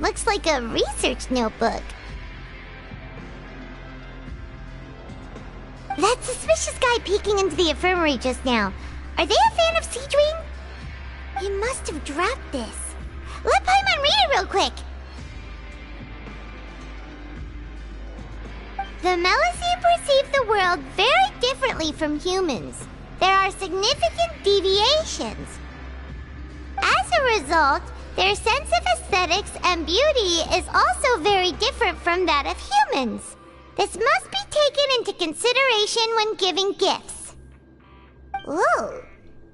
Looks like a research notebook. That suspicious guy peeking into the infirmary just now. Are they a fan of Siege Ring? He must have dropped this. Let Paimon read it real quick. The Melisi perceive the world very differently from humans. There are significant deviations. As a result, their sense of aesthetics and beauty is also very different from that of humans. This must be taken into consideration when giving gifts. Ooh,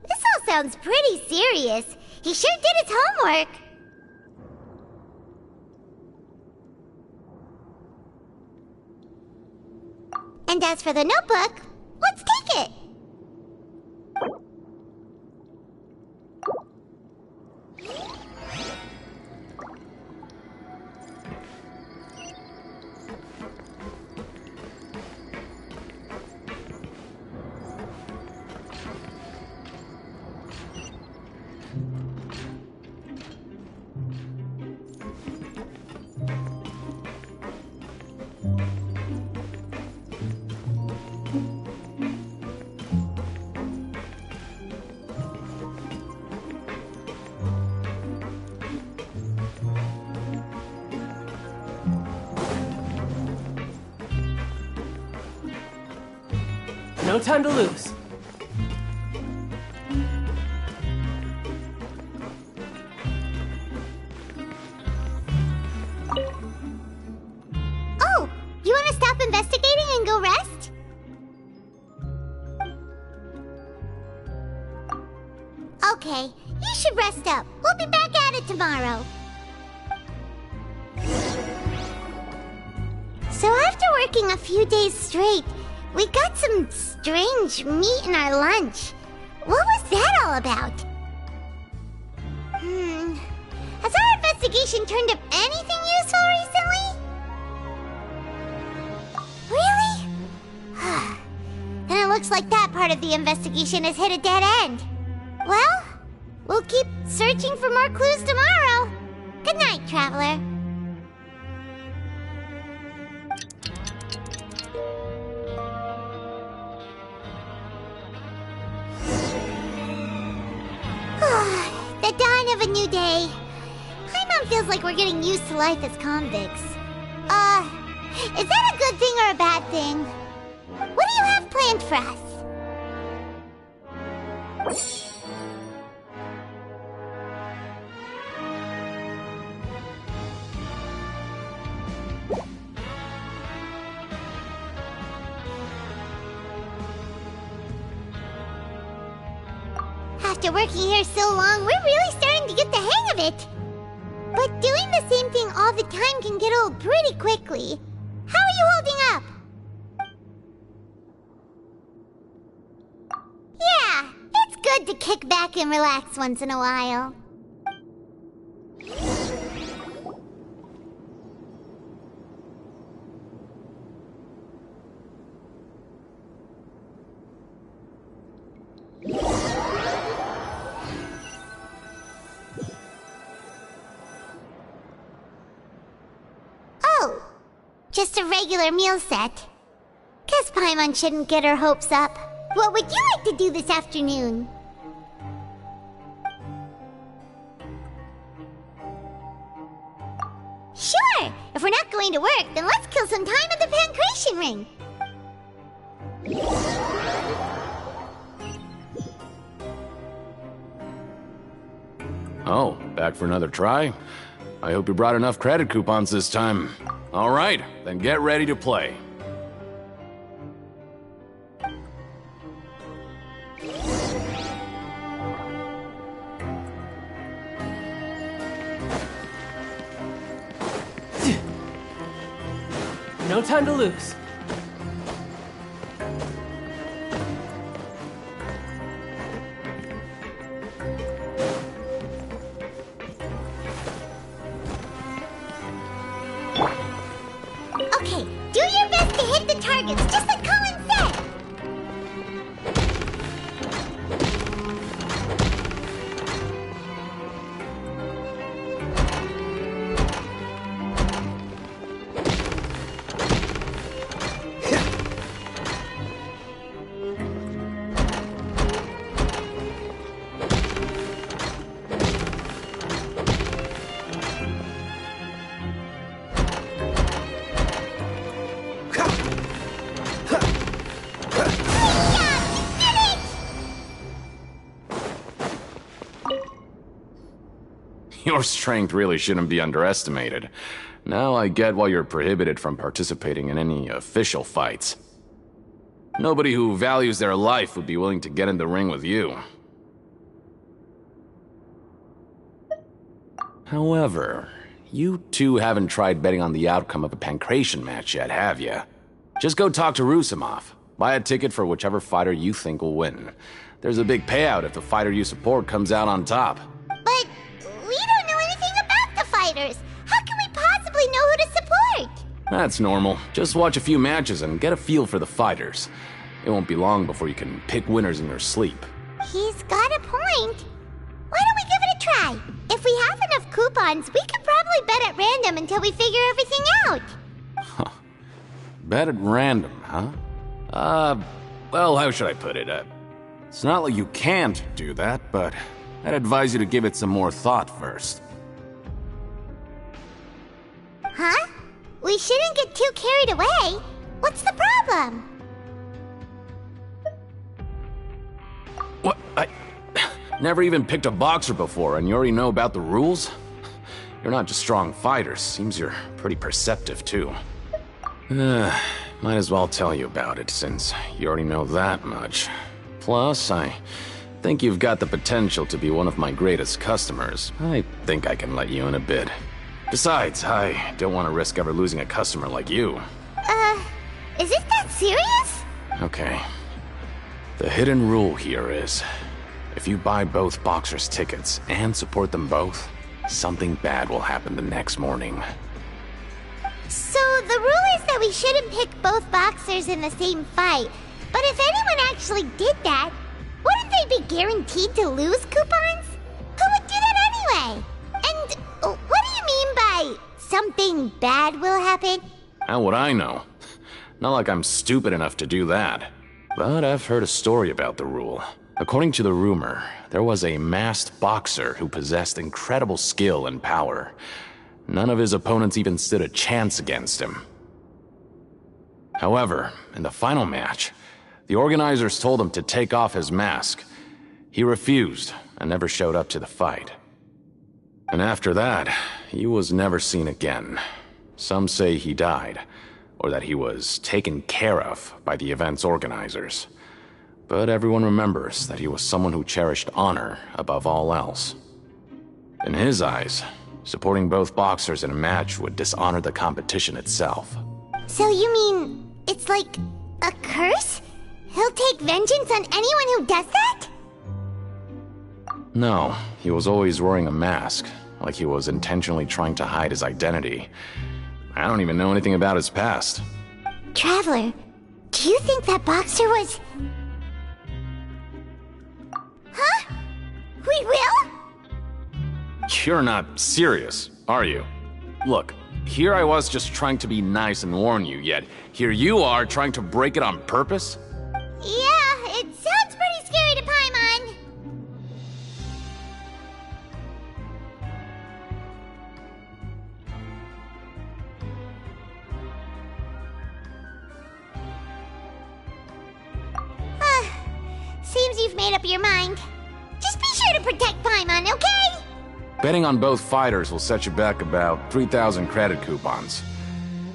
this all sounds pretty serious. He sure did his homework. And as for the notebook, let's take it. No time to lose. Oh, you want to stop investigating and go rest? Okay, you should rest up. We'll be back at it tomorrow. So after working a few days straight, we got some strange meat in our lunch. What was that all about? Has our investigation turned up anything useful recently? Really? Then it looks like that part of the investigation has hit a dead end. Well, we'll keep searching for more clues tomorrow. Good night, Traveler. The dawn of a new day. Paimon feels like we're getting used to life as convicts. Is that a good thing or a bad thing? What do you have planned for us? After working here so long, we're really starting to get the hang of it. But doing the same thing all the time can get old pretty quickly. How are you holding up? Yeah, it's good to kick back and relax once in a while. Oh, just a regular meal set. Guess Paimon shouldn't get her hopes up. What would you like to do this afternoon? Sure! If we're not going to work, then let's kill some time at the Pancration Ring. Oh, back for another try? I hope you brought enough credit coupons this time. All right, then get ready to play. No time to lose. Okay, do your best to hit the targets, just like Colin said! Your strength really shouldn't be underestimated. Now I get why you're prohibited from participating in any official fights. Nobody who values their life would be willing to get in the ring with you. However, you two haven't tried betting on the outcome of a pancration match yet, have you? Just go talk to Rusimov. Buy a ticket for whichever fighter you think will win. There's a big payout if the fighter you support comes out on top. But we don't know anything about the fighters. How can we possibly know who to support? That's normal. Just watch a few matches and get a feel for the fighters. It won't be long before you can pick winners in your sleep. He's got a point. Why don't we give it a try? If we have enough coupons, we could probably bet at random until we figure everything out. Bet at random, huh? Well, how should I put it? It's not like you can't do that, but I'd advise you to give it some more thought first. Huh? We shouldn't get too carried away. What's the problem? What? I never even picked a boxer before, and you already know about the rules? You're not just strong fighters. Seems you're pretty perceptive, too. Might as well tell you about it, since you already know that much. Plus, I think you've got the potential to be one of my greatest customers. I think I can let you in a bid. Besides, I don't want to risk ever losing a customer like you. Is it that serious? Okay. The hidden rule here is, if you buy both boxers' tickets and support them both, something bad will happen the next morning. So the rule is that we shouldn't pick both boxers in the same fight. But if anyone actually did that, wouldn't they be guaranteed to lose coupons? Who would do that anyway? And what do you mean by something bad will happen? How would I know? Not like I'm stupid enough to do that. But I've heard a story about the rule. According to the rumor, there was a masked boxer who possessed incredible skill and power. None of his opponents even stood a chance against him. However, in the final match, the organizers told him to take off his mask. He refused and never showed up to the fight. And after that, he was never seen again. Some say he died, or that he was taken care of by the event's organizers. But everyone remembers that he was someone who cherished honor above all else. In his eyes, supporting both boxers in a match would dishonor the competition itself. So you mean it's like a curse? He'll take vengeance on anyone who does that? No, he was always wearing a mask, like he was intentionally trying to hide his identity. I don't even know anything about his past. Traveler, do you think that boxer was... Huh? We will? You're not serious, are you? Look, here I was just trying to be nice and warn you, yet here you are trying to break it on purpose? Yeah, it sounds pretty scary to Paimon. Seems you've made up your mind. Just be sure to protect Paimon, okay? Betting on both fighters will set you back about 3,000 credit coupons.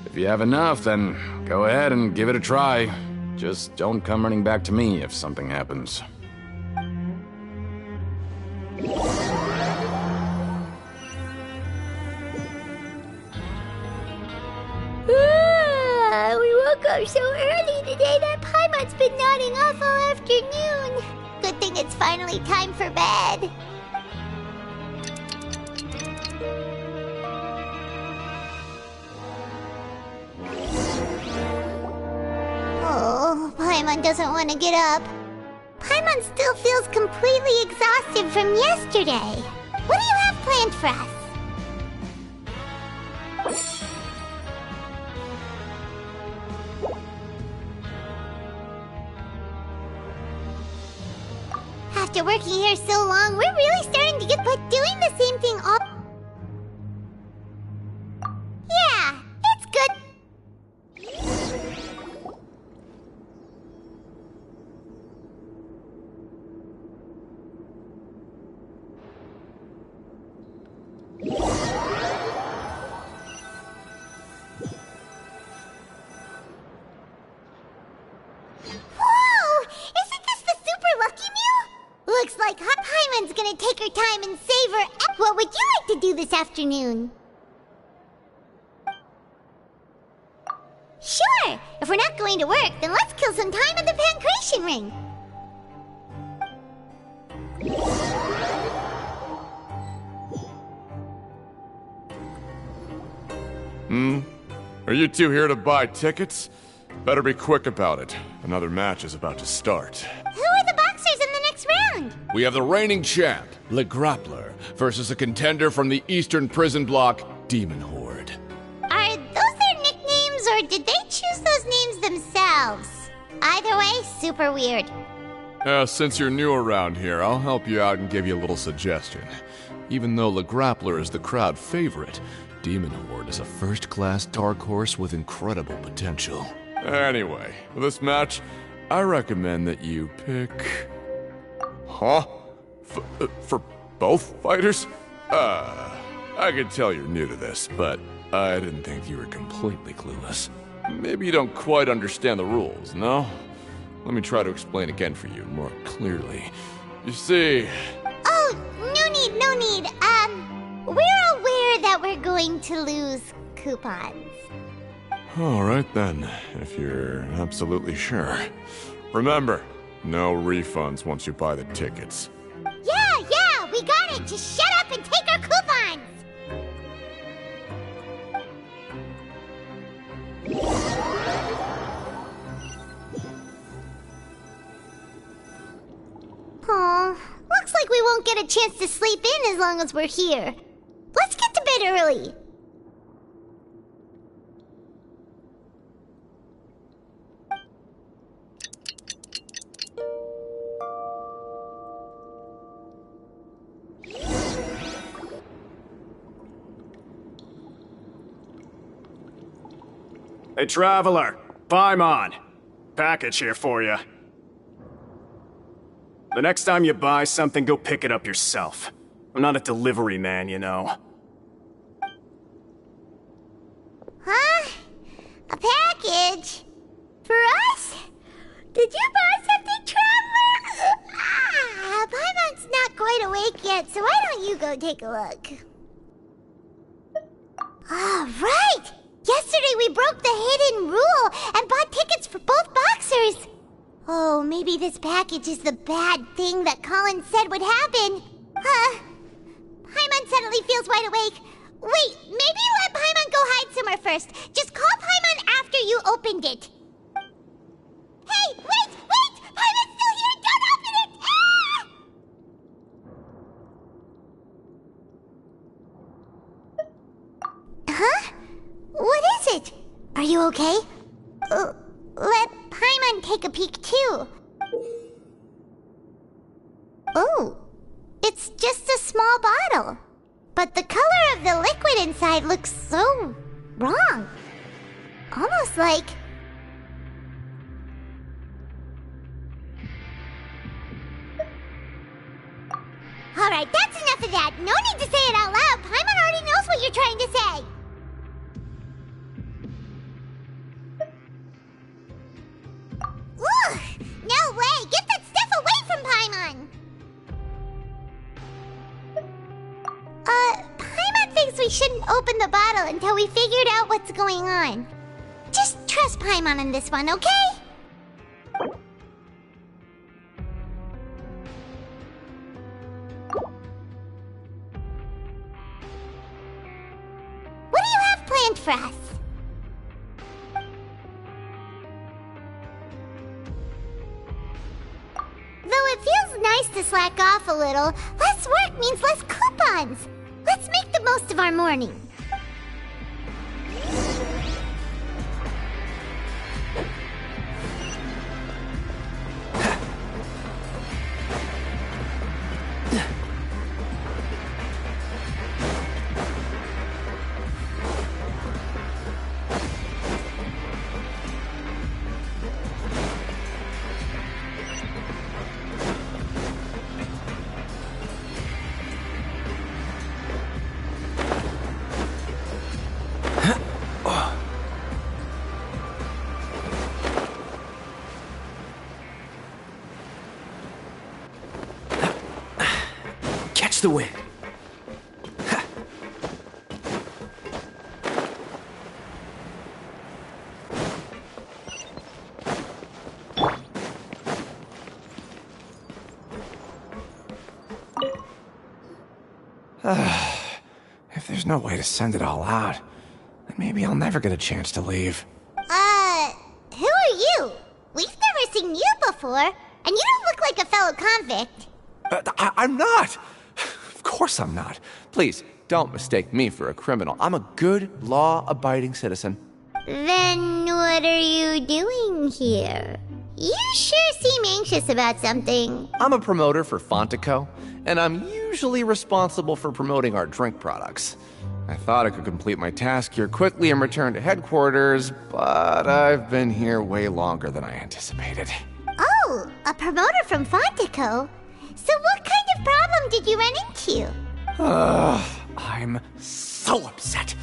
If you have enough, then go ahead and give it a try. Just don't come running back to me if something happens. We woke up so early today that Paimon's been nodding off all afternoon. Good thing it's finally time for bed. Oh, Paimon doesn't want to get up. Paimon still feels completely exhausted from yesterday. What do you have planned for us? After working here so long, we're really starting to get doing the same thing all... Yeah, it's good. gonna take her time and savor. What would you like to do this afternoon? Sure! If we're not going to work, then let's kill some time at the Pancration Ring. Are you two here to buy tickets? Better be quick about it. Another match is about to start. Who are the boxers in the next round? We have the reigning champ, Le Grappler, versus a contender from the Eastern Prison Block, Demon Horde. Are those their nicknames, or did they choose those names themselves? Either way, super weird. Since you're new around here, I'll help you out and give you a little suggestion. Even though Le Grappler is the crowd favorite, Demon Horde is a first-class dark horse with incredible potential. Anyway, for this match, I recommend that you pick... Huh? For both fighters? I can tell you're new to this, but I didn't think you were completely clueless. Maybe you don't quite understand the rules, no? Let me try to explain again for you more clearly. You see... Oh, no need, no need. We're aware that we're going to lose coupons. Alright then, if you're absolutely sure. Remember, no refunds once you buy the tickets. Yeah, we got it! Just shut up and take our coupons! Aw, looks like we won't get a chance to sleep in as long as we're here. Let's get to bed early. Hey, Traveler, Paimon. Package here for you. The next time you buy something, go pick it up yourself. I'm not a delivery man, you know. Huh? A package? For us? Did you buy something, Traveler? Paimon's not quite awake yet, so why don't you go take a look? Right! Yesterday we broke the hidden rule and bought tickets for both boxers. Oh, maybe this package is the bad thing that Colin said would happen. Paimon suddenly feels wide awake. Wait, maybe let Paimon go hide somewhere first. Just call Paimon after you opened it. Hey, wait! Paimon's still here! Don't open it! Huh? What is it? Are you okay? Let Paimon take a peek too. Oh, it's just a small bottle. But the color of the liquid inside looks so wrong. Almost like... Alright, that's enough of that. No need to say it out loud. Paimon already knows what you're trying to say. Ugh! No way! Get that stuff away from Paimon! Paimon thinks we shouldn't open the bottle until we figured out what's going on. Just trust Paimon on this one, okay? What do you have planned for us? Though it feels nice to slack off a little, less work means less coupons. Let's make the most of our morning. Watch the wind. If there's no way to send it all out, then maybe I'll never get a chance to leave. Who are you? We've never seen you before, and you don't look like a fellow convict. I'm not! Of course I'm not. Please, don't mistake me for a criminal. I'm a good, law-abiding citizen. Then what are you doing here? You sure seem anxious about something. I'm a promoter for Fontico, and I'm usually responsible for promoting our drink products. I thought I could complete my task here quickly and return to headquarters, but I've been here way longer than I anticipated. Oh, a promoter from Fontico? So what kind of problem did you run into? I'm so upset.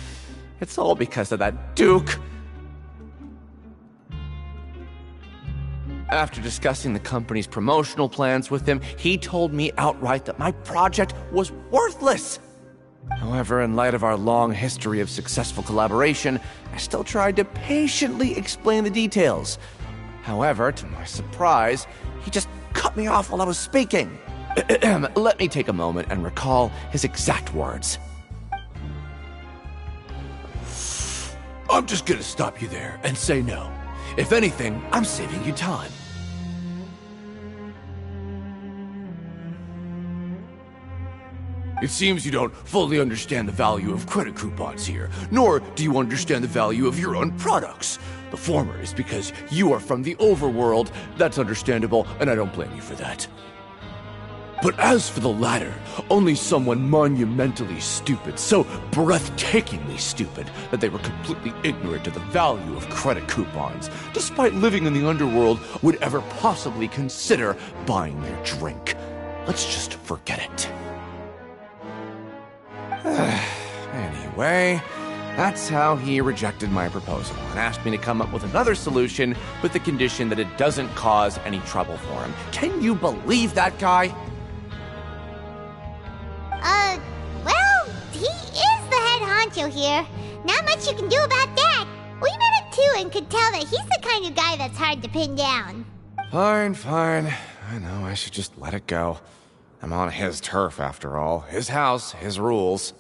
It's all because of that Duke. After discussing the company's promotional plans with him, he told me outright that my project was worthless. However, in light of our long history of successful collaboration, I still tried to patiently explain the details. However, to my surprise, he just cut me off while I was speaking. Let me take a moment and recall his exact words. I'm just gonna stop you there and say no. If anything, I'm saving you time. It seems you don't fully understand the value of credit coupons here, nor do you understand the value of your own products. The former is because you are from the overworld. That's understandable, and I don't blame you for that. But as for the latter, only someone monumentally stupid, so breathtakingly stupid that they were completely ignorant of the value of credit coupons, despite living in the underworld, would ever possibly consider buying their drink. Let's just forget it. Anyway, that's how he rejected my proposal and asked me to come up with another solution with the condition that it doesn't cause any trouble for him. Can you believe that guy? Well, he is the head honcho here. Not much you can do about that. We met him too and could tell that he's the kind of guy that's hard to pin down. Fine. I know I should just let it go. I'm on his turf after all. His house, his rules.